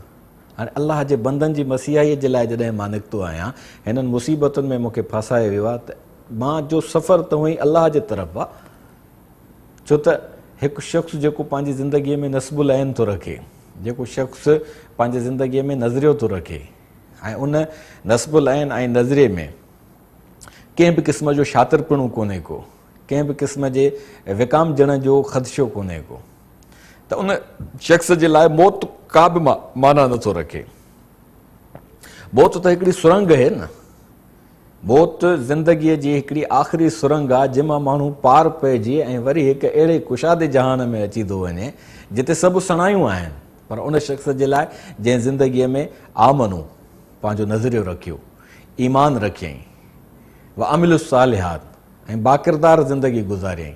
हाणे अलाह जे बंदनि जी मसीहाईअ जे लाइ जॾहिं मां निकितो आहियां, हिननि मुसीबतुनि में मूंखे फासायो वियो आहे, त मां जो सफ़र त हुई अलाह जे तरफ़ आहे। छो त हिकु शख़्स जेको पंहिंजी ज़िंदगीअ में नस्बुल ऐन थो रखे, जेको शख़्स पंहिंजे ज़िंदगीअ में नज़रियो थो रखे, ऐं उन नस्बुल ऐन ऐं नज़रिए में कंहिं बि क़िस्म जो शातिरपणो कोन्हे को, कंहिं बि क़िस्म जे विकाम ॼण जो ख़दशो कोन्हे को, त उन शख़्स जे लाइ मौत का बि माना नथो रखे। मौत त हिकिड़ी सुरंग आहे न, मौत ज़िंदगीअ जी हिकिड़ी आख़िरी सुरंग आहे जंहिंमां माण्हू पार पइजे ऐं वरी हिकु अहिड़े कुशादे जहान में अची थो वञे जिते सभु सणायूं आहिनि। पर उन शख़्स जे लाइ जंहिं ज़िंदगीअ में आमनू पंहिंजो नज़रियो रखियो, ईमान रखियईं, व अमिलु सालिहात ऐं बाकिरदार ज़िंदगी गुज़ारियईं,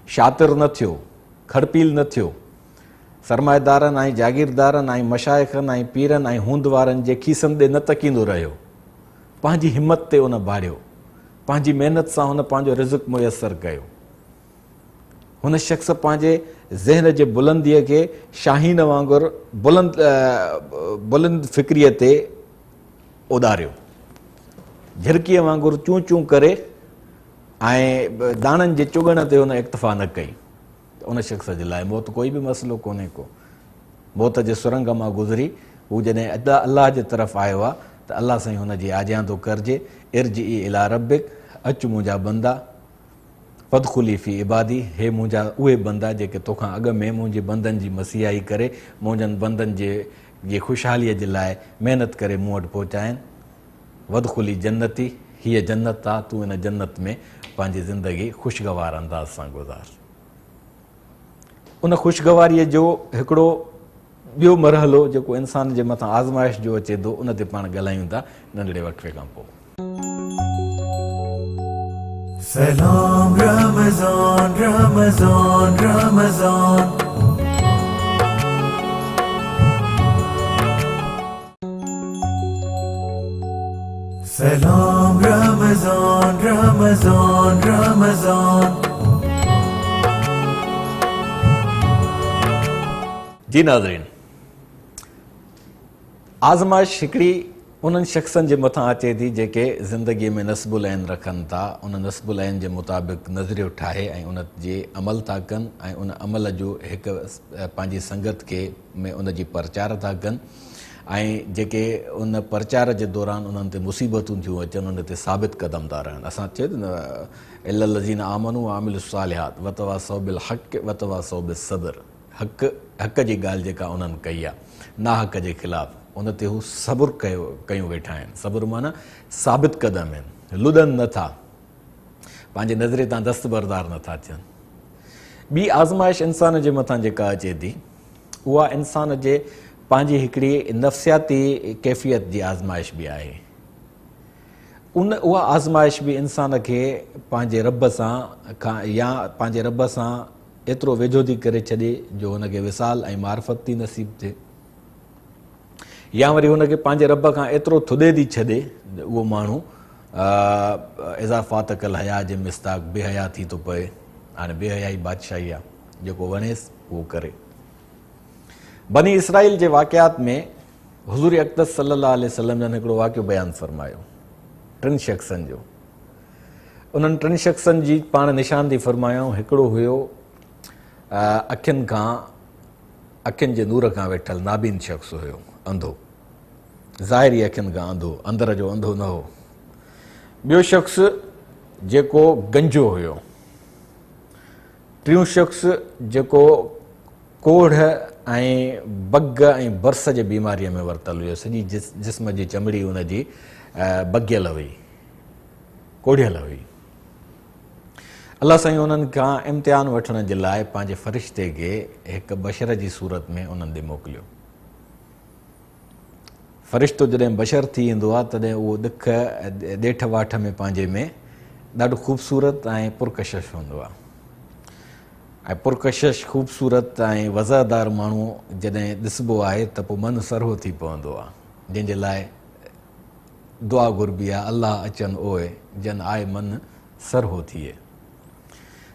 शातिर न थियो, खड़पील न थियो, सरमाएदारनि ऐं जागीरदारनि ऐं मशाइखनि ऐं पीरनि ऐं हूंद वारनि जे खीसनि ॾे न तकींदो रहियो, पंहिंजी हिमत ते उन भाड़ियो, पंहिंजी महिनत सां हुन पंहिंजो रिज़्क़ मुयसरु कयो। हुन शख़्स पंहिंजे ज़हन जे बुलंदीअ खे शाहीन वांगुरु बुलंद फ़िक्रीअ ते उॾारियो, झिरकीअ वांगुरु चूं चूं करे ऐं दाणनि जे चुगण ते हुन इक्तफ़ा न कई। उन शख़्स जे लाइ मौत कोई बि मसइलो कोन्हे को। मौत जे सुरंग मां गुज़री हू जॾहिं अलाह जे तरफ़ आयो आहे त अलाह साईं हुन जी आजियां थो करिजे, इर्जी इला रबिक, अचु मुंहिंजा बंदा, फदखुली फी इबादी, हे मुंहिंजा उहे बंदा जेके तोखां अॻु में मुंहिंजे बंदनि जी मसीहाई करे, मुंहिंजनि बंदनि जे ख़ुशहालीअ जे लाइ महिनत करे मूं वटि पहुचाइनि। वदखुली जन्नती, हीअ जन्नत आहे, तूं हिन जन्नत में पंहिंजी ज़िंदगी ख़ुशगवार अंदाज़ सां गुज़ार। उन ख़ुशगवारीअ जो हिकिड़ो ॿियो मरहलो जेको इंसान जे मथां आज़माइश जो अचे थो, उन ते पाण ॻाल्हायूं था नंढड़े वक़्फ़े खां पोइ। Salam Ramazan, Ramazan, Ramazan. Salam Ramazan, Ramazan, Ramazan. जी नाज़रीन, आज़माइश हिकिड़ी उन्हनि शख़्सनि जे मथां अचे थी जेके ज़िंदगीअ में नस्बुल ऐन रखनि था, उन नस्बुल ऐन जे मुताबिक़ नज़रियो ठाहे ऐं उन जे अमल था कनि ऐं उन अमल जो हिकु पंहिंजी संगत खे में उन जी प्रचार था कनि ऐं जेके उन प्रचार जे दौरान उन्हनि ते मुसीबतूं थियूं अचनि उन ते साबित क़दम था रहनि। असां चए थो न इल्लल लज़ीना आमनू व अमिलुस सालिहात व तवासौ बिल हक़ व तवासौ बिस सब्र। हक़ जी ॻाल्हि जेका उन्हनि कई आहे ना हक़ जे ख़िलाफ़ु उन ते हू सब्र कयूं वेठा आहिनि। सब्र माना साबित क़दम आहिनि, लुॾनि नथा, पंहिंजे नज़रे तां दस्तबरदार नथा थियनि। ॿी आज़माइश इंसान जे मथां जेका अचे थी उहा इंसान जे पंहिंजी हिकिड़ी नफ़्सियाती कैफ़ियत जी आज़माइश बि आहे। उहा आज़माइश बि इंसान खे पंहिंजे रब सां या पंहिंजे रब सां एतिरो वेझो थी करे छॾे जो हुनखे विसाल ऐं मार्फत थी नसीब थिए, या वरी हुनखे पंहिंजे रब खां एतिरो थुॾे थी छॾे उहो माण्हू इज़ाफ़ात कल हया जे मिस्ताक बेहया थी थो पए। हाणे बेहयाई बादशाही आहे, जेको वणेसि उहो करे। बनी इसराइल जे वाक़ियात में हुज़ूर अक़दस सल्लल्लाहु अलैहि वसल्लम जन हिकिड़ो वाक़ियो बयानु फरमायो टिनि शख़्सनि जो। उन्हनि टिनि शख़्सनि जी पाण निशानदी फरमायूं। हिकिड़ो हुयो अखियुनि जे नूर खां वेठल नाबीन शख़्स हुयो, अंधो, ज़ाहिरी अखियुनि खां अंधो, अंदर जो अंधो न हो। ॿियो शख़्स जेको गंजो हुयो। टियों शख़्स जेको कोढ़ ऐं बग ऐं बर्स जे बीमारीअ में वरितल हुयो, सॼी जिस्म जी चमड़ी हुनजी बगियल हुई, कोढ़ियल हुई। अलाह साईं उन्हनि खां इम्तिहान वठण जे लाइ पंहिंजे फ़रिश्ते खे हिकु बशर जी सूरत में उन्हनि ॾे मोकिलियो। फ़रिश्तो जॾहिं बशर थी ईंदो आहे तॾहिं उहो ॾेठ वाठ में पंहिंजे में ॾाढो ख़ूबसूरत ऐं पुरकशिश हूंदो आहे। ऐं पुरकशिश ख़ूबसूरत ऐं वज़ादार माण्हू जॾहिं ॾिसबो आहे त पोइ मनु सरहो थी पवंदो आहे, जंहिंजे लाइ दुआ घुरबी आहे, अलाह अचनि ओए जन आए मन सरहो थिए।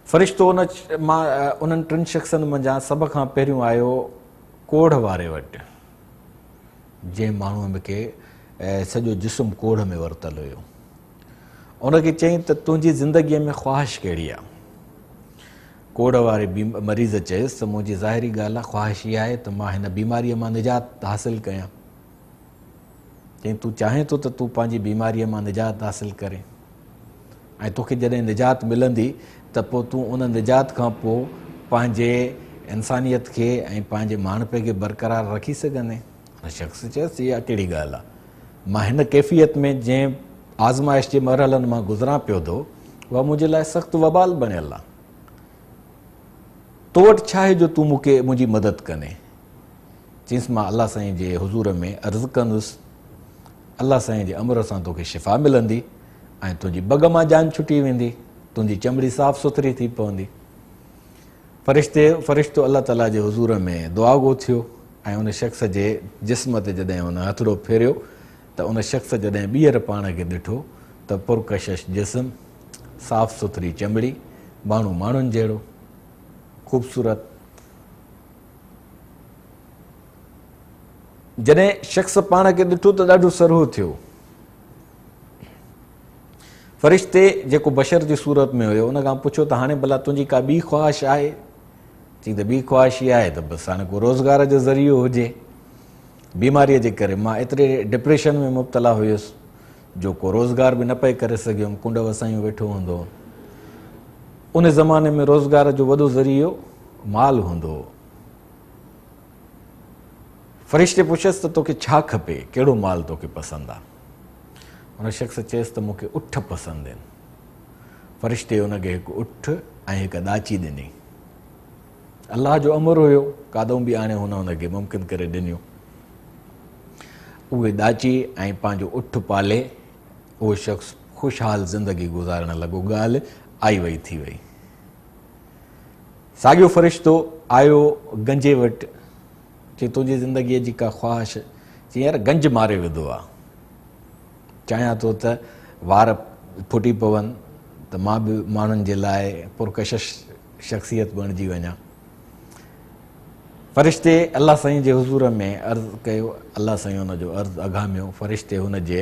फ़रिश्तो उन्हनि टिनि शख़्सनि मंझां सभ खां पहिरियों आयो कोढ़ वारे वटि, जंहिं माण्हूअ खे सॼो जिस्म कोढ़ में वरितल हुयो। उनखे चयईं त तुंहिंजी ज़िंदगीअ में ख़्वाहिश कहिड़ी आहे? कोढ़ वारे मरीज़ चयसि त मुंहिंजी ज़ाहिरी ॻाल्हि आहे, ख़्वाहिश इहा आहे त मां हिन बीमारीअ मां निजात हासिलु कयां। चई तूं चाहें थो त तूं पंहिंजी बीमारीअ मां निजात हासिलु करे, ऐं तोखे जॾहिं निजात मिलंदी त पोइ तूं उन निजात खां पोइ पंहिंजे इंसानियत खे ऐं पंहिंजे माण्हूपे खे बरक़रार रखी सघंदे। हुन शख़्स चयसि इहा कहिड़ी ॻाल्हि आहे, मां हिन कैफ़ियत में जंहिं आज़माइश जे मरहलनि मां गुज़रां पियो थो उहा मुंहिंजे लाइ सख़्तु वबाल बणियल आहे। तो वटि छा आहे जो तूं मूंखे मुंहिंजी मदद कने? चईंसि मां अलाह साईं जे हुज़ूर में अर्ज़ु कंदुसि, अलाह साईं जे अमर सां तोखे शिफ़ा मिलंदी ऐं तुंहिंजी बग मां जान छुटी वेंदी, तुंहिंजी चमड़ी साफ़ सुथरी थी पवंदी। फ़रिश्तो अलाह ताला जे हुज़ूर में दुआ गो थियो ऐं उन शख़्स जे जिस्म ते जॾहिं उन हथड़ो फेरियो त उन शख़्स जॾहिं ॿीहर पाण खे ॾिठो त पुरकशिश जिस्म, साफ़ सुथरी चमड़ी, माण्हू माण्हुनि जहिड़ो ख़ूबसूरत। जॾहिं शख़्स पाण खे ॾिठो त ॾाढो सरहो थियो। फ़रिश्ते जेको बशर जी सूरत में हुयो उन खां पुछियो त हाणे भला तुंहिंजी का ॿी ख़्वाहिश आहे? चई त ॿी ख़्वाहिश इहा आहे त बसि हाणे को रोज़गार जो ज़रियो हुजे। बीमारीअ जे करे मां एतिरे डिप्रेशन में मुब्तला हुयुसि जो को रोज़गार बि न पए करे सघियुमि, कुंड वसायूं वेठो हूंदो। उन ज़माने में रोज़गार जो वॾो ज़रियो माल हूंदो। फ़रिश्ते पुछियसि त तोखे छा खपे, कहिड़ो माल तोखे पसंदि आहे? हुन शख़्स चयसि त मूंखे उठ पसंदि आहिनि। फ़रिश्ते हुनखे हिकु उठ ऐं हिकु ॾाची ॾिनी। अलाह जो अमर हुयो, कादऊं बि आणे हुनखे मुमकिन करे ॾिनियूं। उहे ॾाची ऐं पंहिंजो उठ पाले उहो शख़्स ख़ुशहाल ज़िंदगी गुज़ारण लॻो। ॻाल्हि आई वई थी वई। साॻियो फ़रिश्तो आयो गंजे वटि, चई तुंहिंजी ज़िंदगीअ जी का ख़्वाहिश? चई यार गंज मारे विधो आहे, चाहियां थो त वार फुटी पवनि त मां बि माण्हुनि जे लाइ पुरकशिश शख़्सियत बणिजी वञा। फ़रिश्ते अलाह साईं जे हुज़ूर में अर्ज़ु कयो, अलाह साईं हुनजो अर्ज़ु अघामियो, फ़रिश्ते हुनजे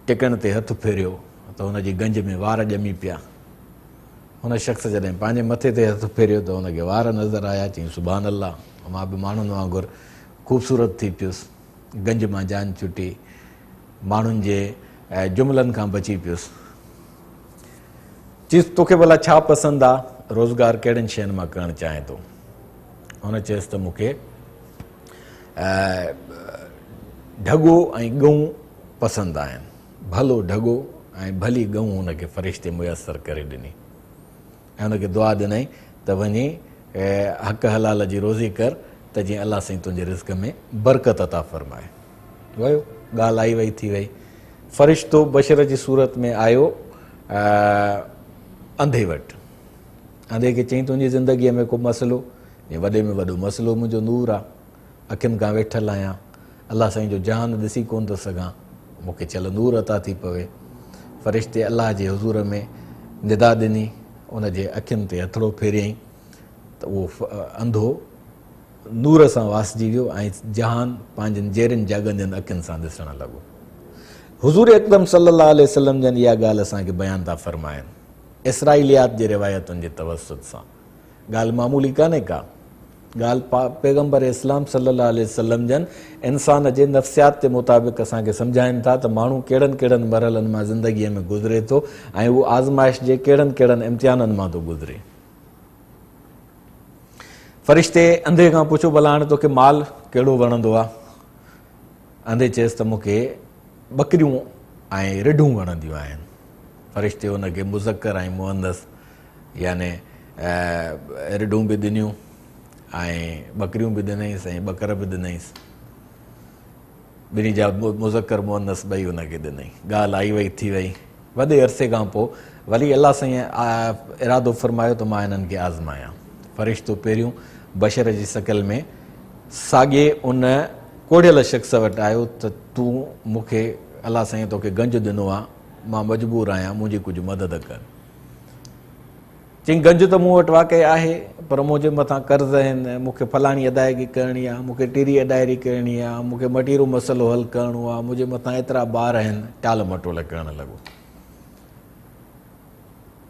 टिकण ते हथु फेरियो त हुनजी गंज में वार ॼमी पिया। हुन शख़्स जॾहिं पंहिंजे मथे ते हथु फेरियो त हुनखे वार नज़र आया, चई सुभान अल्लाह, मां बि माण्हुनि वांगुरु ख़ूबसूरत थी पियुसि, गंज मां जान छुटी, माण्हुनि जे जुमलनि खां बची पियुसि। चईसि तोखे भला छा पसंदि आहे, रोज़गारु कहिड़ियुनि शयुनि मां करणु चाहे थो? हुन चयसि त मूंखे ढॻो ऐं ॻऊं पसंदि आहिनि। भलो ढॻो ऐं भली ॻऊं हुनखे फ़रिश्ते मुयसरु करे ॾिनी ऐं हुनखे दुआ ॾिनई त वञी हक़ हलाल जी रोज़ी कर त जीअं अलाह साईं तुंहिंजे रिज़्क़ में बरकत अता फ़रमाए। वियो, ॻाल्हि आई वई थी वई। फ़रिश्तो बशर जी सूरत में आयो अंधे वटि। अंधे खे चई तुंहिंजी ज़िंदगीअ में को मसइलो? वॾे में वॾो मसइलो मुंहिंजो नूर आहे, अखियुनि खां वेठल आहियां, अलाह साईं जो जहान ॾिसी कोन थो सघां, मूंखे चल नूर अता थी पवे। फ़रिश्ते अलाह जे हुज़ूर में निदा ॾिनी, उनजे अखियुनि ते हथड़ो फेरियईं त उहो अंधो नूर सां वासिजी वियो ऐं जहान पंहिंजनि जहिड़नि जाॻंदियुनि अखियुनि सां ॾिसणु लॻो। हुज़ूर अकरम सल्लल्लाहु अलैहि वसल्लम जन इहा ॻाल्हि असांखे बयानु था फ़रमाइनि इसराइलियात जे रिवायतुनि जे तवसुत सां। ॻाल्हि मामूली कान्हे का, ॻाल्हि पैगम्बर इस्लाम सल्लल्लाहु अलैहि वसल्लम जन इंसान जे नफ़्सियात जे मुताबिक़ असांखे सम्झाइनि था त माण्हू कहिड़नि कहिड़नि मरहलनि मां ज़िंदगीअ में गुज़रे थो ऐं उहो आज़माइश जे कहिड़नि कहिड़नि इम्तिहाननि मां थो गुज़रे। फ़रिश्ते अंधे खां पुछो भला हाणे तोखे माल कहिड़ो वणंदो आहे? अंधे चयसि त मूंखे ॿकरियूं ऐं रिढूं वणंदियूं आहिनि। फ़रिश्ते हुनखे मुज़कर ऐं मुअनस याने रिढूं बि ॾिनियूं ऐं ॿकरियूं बि ॾिनईसि ऐं ॿकर बि ॾिनईसि। ॿिन्ही जा मुज़कर मुअनस ॿई हुनखे ॾिनई। ॻाल्हि आई वई थी वई। वॾे अरसे खां पोइ वरी अलाह साईं इरादो फ़रमायो त मां हिननि खे आज़मायां। फ़रिश्तो पहिरियों बशर जी शकल में साॻिए उन कोढ़ियल शख़्स वटि आयो त तूं मूंखे अलाह साईं तोखे गंज ॾिनो आहे, मां मजबूर आहियां, मुंहिंजी कुझु मदद कर। चई गंज त मूं वटि वाक़ई आहे पर मुंहिंजे मथां कर्ज़ आहिनि, मूंखे फलाणी अदायगी करणी आहे, मूंखे टीरी अदायगी करणी आहे, मूंखे मटीरो मसइलो हल करिणो आहे, मुंहिंजे मथां एतिरा ॿार आहिनि, टाल मटोल करणु लॻो,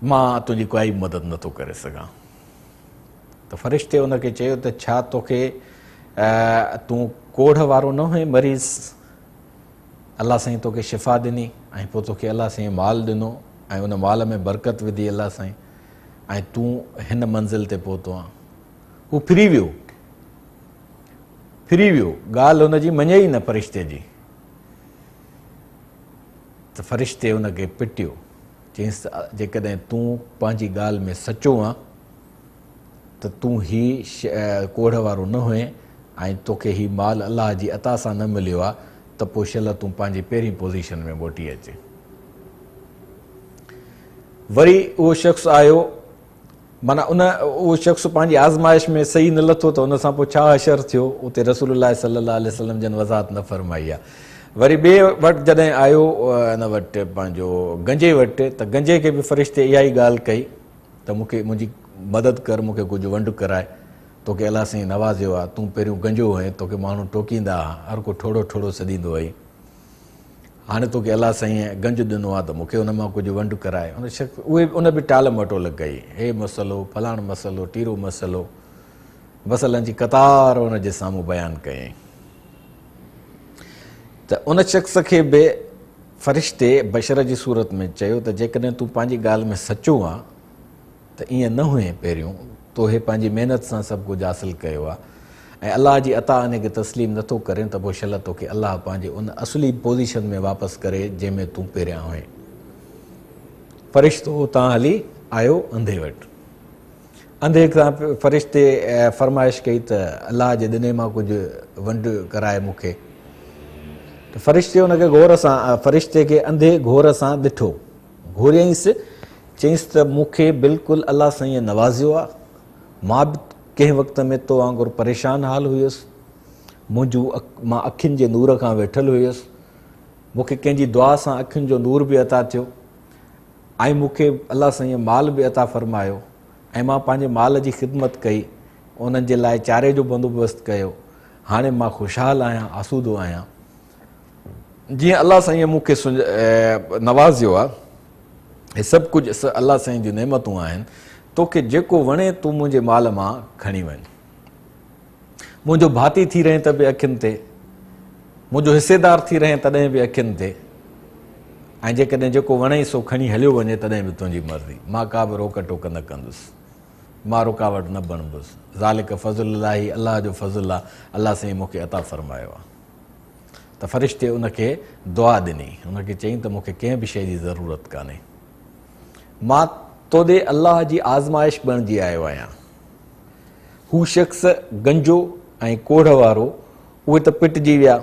मां तुंहिंजी काई मदद नथो करे सघां। त फ़रिश्ते हुनखे चयो त छा तोखे तूं कोढ़ वारो न हुए मरीज़? अलाह साईं तोखे शिफ़ा ॾिनी ऐं पोइ तोखे अलाह साईं माल ॾिनो ऐं उन माल में बरकत विधी अलाह साईं ऐं तूं हिन मंज़िल ते पहुतो आहे। हू फिरी वियो। ॻाल्हि हुनजी मञे ई न फ़रिश्ते जी। त फ़रिश्ते हुनखे पिटियो, चयईंसि जेकॾहिं तूं पंहिंजी ॻाल्हि में सचो आहे त तूं ही कोढ़ वारो न हुए ऐं तोखे ही माल अलाह जी अता सां न मिलियो आहे त पोइ शल तूं पंहिंजी पहिरीं पोज़ीशन में मोटी अचे। वरी उहो शख़्स आयो, माना उहो शख़्स पंहिंजी आज़माइश में सही न लथो त हुन सां पोइ छा असरु थियो उते रसूलुल्लाह सल्लल्लाहु अलैहि वसल्लम जन वज़ाहत न फ़रमाई आहे। वरी ॿिए वटि जॾहिं आयो हिन वटि पंहिंजो गंजे वटि, त गंजे खे बि फ़रिश्ते इहा ई ॻाल्हि कई त मूंखे मुंहिंजी मदद कर, मूंखे कुझु वंड कराए, तोखे अलाह साईं नवाज़ियो आहे, तूं पहिरियों गंजो हुए, तोखे माण्हू टोकींदा हुआ, हर को ठोड़ो ठोड़ो सॾींदो हुई, हाणे तोखे अलाह साईं गंज ॾिनो आहे त मूंखे हुन मां कुझु वंड कराए। हुन शख़्स उन बि टाल मटोल कई, हे मसइलो, फलाणो मसइलो, टीरो मसइलो, मसइलनि जी क़तार हुन जे साम्हूं बयानु कयईं। त उन शख़्स खे बि फ़रिश्ते बशर जी सूरत में चयो त जेकॾहिं तूं पंहिंजी ॻाल्हि में सचो आहे त ईअं न हुए, पहिरियों तोहे पंहिंजी महिनत सां सभु कुझु हासिलु कयो आहे ऐं अलाह जी अता इन खे तस्लीम नथो करे त पोइ शल तोखे अलाह पंहिंजे उन असली पोज़ीशन में वापसि करे जंहिंमें तूं पहिरियां हुए। फ़रिश्तो उतां हली आयो अंधे वटि। अंधे खां फ़रिश्ते फ़रमाइश कई त अलाह जे ॾिने मां कुझु वंड कराए मूंखे। त फ़रिश्ते हुनखे फ़रिश्ते खे अंधे घोर सां ॾिठो, घोरियईंसि, चयईंसि त मूंखे बिल्कुलु अलाह साईं नवाज़ियो आहे, मां बि कंहिं वक़्त में तो वांगुरु परेशान हाल हुयुसि, मां अखियुनि जे नूर खां वेठल हुयुसि, मूंखे कंहिंजी दुआ सां अखियुनि जो नूर बि अता थियो ऐं मूंखे अलाह साईं माल बि अता फ़रमायो ऐं मां पंहिंजे माल जी ख़िदमत कई, उन्हनि जे लाइ चारे जो बंदोबस्तु कयो। हाणे मां ख़ुशहाल आहियां, आसूदो आहियां। जीअं अलाह साईं मूंखे नवाज़ियो आहे, हे सभु कुझु अलाह साईं जूं नेमतूं आहिनि। तोखे जेको वणे तूं मुंहिंजे माल मां खणी वञ, मुंहिंजो भाती थी रहे त बि अखियुनि ते, मुंहिंजो हिसेदार थी रहे तॾहिं बि अखियुनि ते, ऐं जेकॾहिं जेको वणे सो खणी हलियो वञे तॾहिं बि तुंहिंजी मर्ज़ी। मां का बि रोक टोक न कंदुसि, मां रुकावट न बणबुसि। ज़ालिक फ़ज़लुल्लाही, अलाह जो फ़ज़ुल आहे, अलाह साईं मूंखे अता फ़रमायो आहे। त फ़रिश्ते उनखे दुआ ॾिनी, उनखे चयईं त मूंखे कंहिं बि शइ जी ज़रूरत कान्हे, मां तोॾे अलाह जी आज़माइश बणिजी आयो आहियां। हू शख़्स गंजो ऐं कोढ़ वारो, उहे त पिटिजी विया।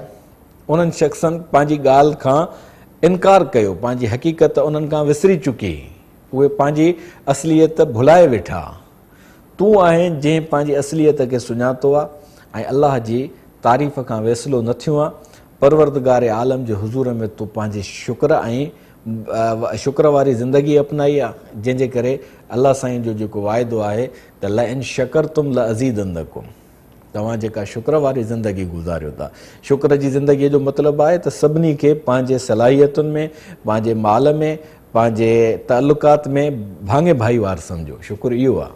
उन्हनि शख़्सनि पंहिंजी ॻाल्हि खां इनकार कयो, पंहिंजी हक़ीक़त उन्हनि खां विसरी चुकी, उहे पंहिंजी असलियत भुलाए वेठा। तूं आहे जंहिं पंहिंजी असलियत खे सुञातो आहे ऐं अलाह जी तारीफ़ खां वैसिलो न थियो आहे। परवरदिगार आलम जे हुज़ूर में तूं पंहिंजी शुक्र वारी ज़िंदगी अपनाई आहे, जंहिंजे करे अलाह साईं जो जेको वाइदो आहे त ल इन शकरतुम ल अज़ीदंदकुम, तव्हां जेका शुक्र वारी ज़िंदगी गुज़ारियो था। शुक्र जी ज़िंदगीअ जो मतिलबु आहे त सभिनी खे पंहिंजे सलाहियतुनि में, पंहिंजे माल में, पंहिंजे तालुकात में भाङे भाईवार सम्झो। शुक्र इहो आहे।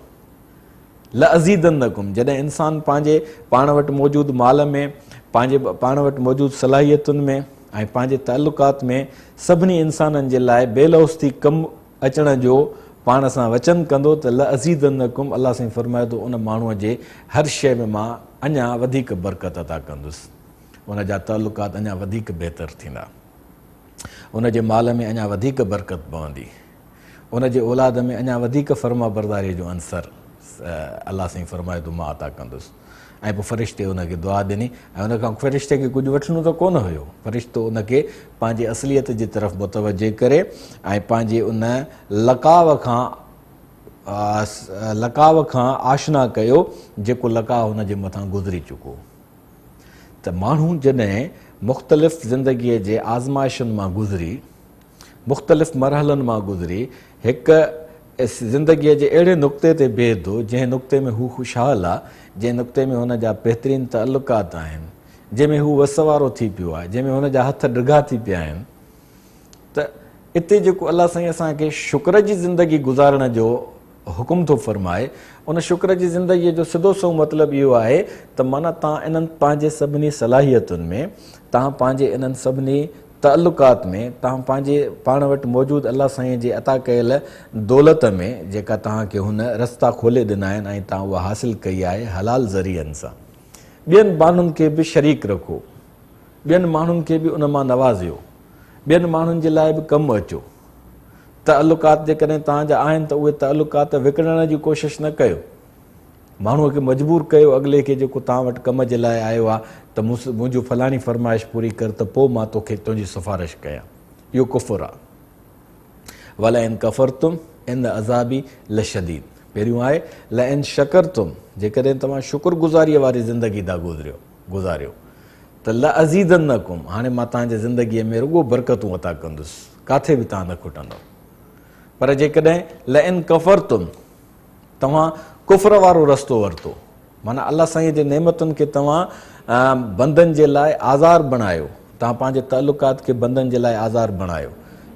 ल अज़ीदंदकुम, जॾहिं इंसानु पंहिंजे पाण वटि मौजूदु माल में, पंहिंजे पाण वटि मौजूदु सलाहियतुनि में ऐं पंहिंजे तालुकात में सभिनी इंसाननि जे लाइ बेलौस्ती कमु अचण जो पाण सां वचन कंदो त ल अज़ीदंदकुम, अलाह साईं फ़रमाए थो उन माण्हूअ जे हर शइ में मां अञा वधीक बरकत अता कंदुसि, उन जा तालुकात अञा वधीक बहितर थींदा, उन जे माल में अञा वधीक बरकत पवंदी, उन जे औलाद में अञा वधीक फ़र्मा बरदारीअ जो अंसर अलाह साईं फ़रमाए थो मां अता कंदुसि। ऐं पोइ फ़रिश्ते उनखे दुआ ॾिनी ऐं उनखां फ़रिश्ते खे कुझु वठिणो त कोन हुयो। फ़रिश्तो उनखे पंहिंजे असलियत जी तरफ़ मुतवजे करे ऐं पंहिंजे उन लकाव खां आशना कयो जेको लकाव हुन जे मथां गुज़री चुको। त माण्हू जॾहिं मुख़्तलिफ़ ज़िंदगीअ जे आज़माइशुनि मां गुज़री, मुख़्तलिफ़ मरहलनि मां गुज़री, हिकु ज़िंदगीअ जे अहिड़े नुक़्ते ते बीहंदो जंहिं नुक़्ते में हू ख़ुशहाल आहे, जंहिं नुक़्ते में हुन जा बहितरीनु तालुकात आहिनि, जंहिंमें हू वसवारो थी पियो आहे, जंहिंमें हुन जा हथ ॾिघा थी पिया आहिनि। त इते जेको अलाह साईं असांखे शुक्र जी ज़िंदगी गुज़ारण जो हुकुम थो फ़रमाए, उन शुक्र जी ज़िंदगीअ जो सिधो सो मतिलबु इहो आहे त माना तव्हां इन्हनि पंहिंजे सभिनी सलाहियतुनि में, तव्हां पंहिंजे इन्हनि सभिनी तालुकात में, तव्हां पंहिंजे पाण वटि मौजूदु अलाह साईं जे अता कयल दौलत में जेका तव्हांखे हुन रस्ता खोले ॾिना आहिनि ऐं तव्हां उहा हासिलु कई आहे हलाल ज़रियनि सां, ॿियनि माण्हुनि खे बि शरीक रखो, ॿियनि माण्हुनि खे बि उन मां नवाज़ियो, ॿियनि माण्हुनि जे लाइ बि कमु अचो। तालुकात जेकॾहिं तव्हांजा आहिनि त उहे तालुकात विकिणण जी कोशिशि न कयो, माण्हूअ खे मजबूर कयो अॻिले खे जेको तव्हां वटि कम जे लाइ आयो आहे त मुंहिंजो फलाणी फरमाइश पूरी कर त पोइ मां तोखे तुंहिंजी सिफ़ारिश कयां। इहो कुफ़ुर आहे। वला इन कफ़रतुम इन अज़ाबी लशदीद, पहिरियों आहे ल इन शकरतुम, जेकॾहिं तव्हां शुक्रगुज़ारीअ वारी ज़िंदगी था गुज़ारियो त ल अज़ीदन्नकुम, हाणे मां तव्हांजे ज़िंदगीअ में रुॻो बरकतूं अता कंदुसि, किथे बि तव्हां न खुटंदव। पर जेकॾहिं ल इन कफ़रतुम, तव्हां कुफ़र वारो रस्तो वरितो, माना अलाह साईं जे नेमतुनि खे तव्हां बंदनि जे लाइ आज़ार बणायो, तव्हां पंहिंजे तालुकात खे बंदनि जे लाइ आज़ार बणायो।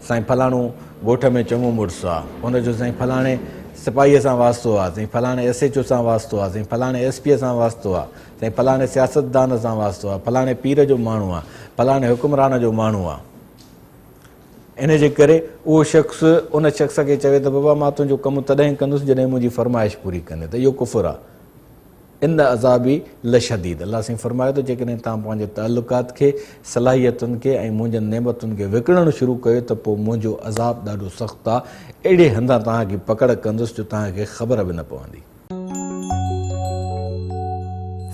साईं फलाणो ॻोठ में चङो मुड़ुसु आहे, हुनजो साईं फलाणे सिपाहीअ सां वास्तो आहे, साईं फलाणे SHO सां वास्तो आहे, साईं फलाणे SP सां वास्तो आहे, साईं फलाणे सियासतदान सां वास्तो आहे, फलाणे पीर जो माण्हू आहे, फलाणे हुकुमरान जो माण्हू आहे। इन जे करे उहो शख़्स उन शख़्स खे चवे त बाबा मां तुंहिंजो कमु तॾहिं कंदुसि जॾहिं मुंहिंजी फरमाइश पूरी कंदे, त इहो कुफ़ुर आहे। इन अज़ाबी लशदीद, अलाह साईं फरमाए थो जेकॾहिं तव्हां पंहिंजे तालुकात खे, सलाहियतुनि खे ऐं मुंहिंजनि नेमतुनि खे विकिणणु शुरू कयो त पोइ मुंहिंजो अज़ाब ॾाढो सख़्तु आहे, अहिड़े हंधा तव्हांखे पकड़ कंदुसि जो तव्हांखे ख़बर बि न पवंदी।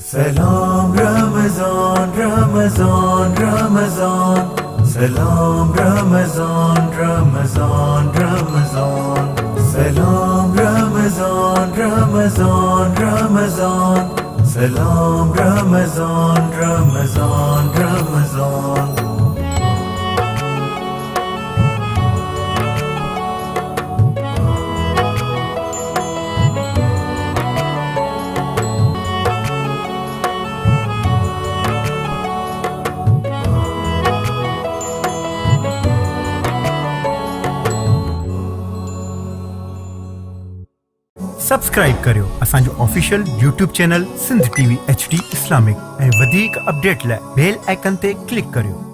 Salam Ramazan, Ramazan, Ramazan. Salam Ramazan, Ramazan, Ramazan. Salam Ramazan, Ramazan, Ramazan. Salam Ramazan, Ramazan, Ramazan. Subscribe करियो असांजो official YouTube channel Sindh TV HD Islamic ऐं वधीक अपडेट लाइ बेल आइकन ते क्लिक करियो।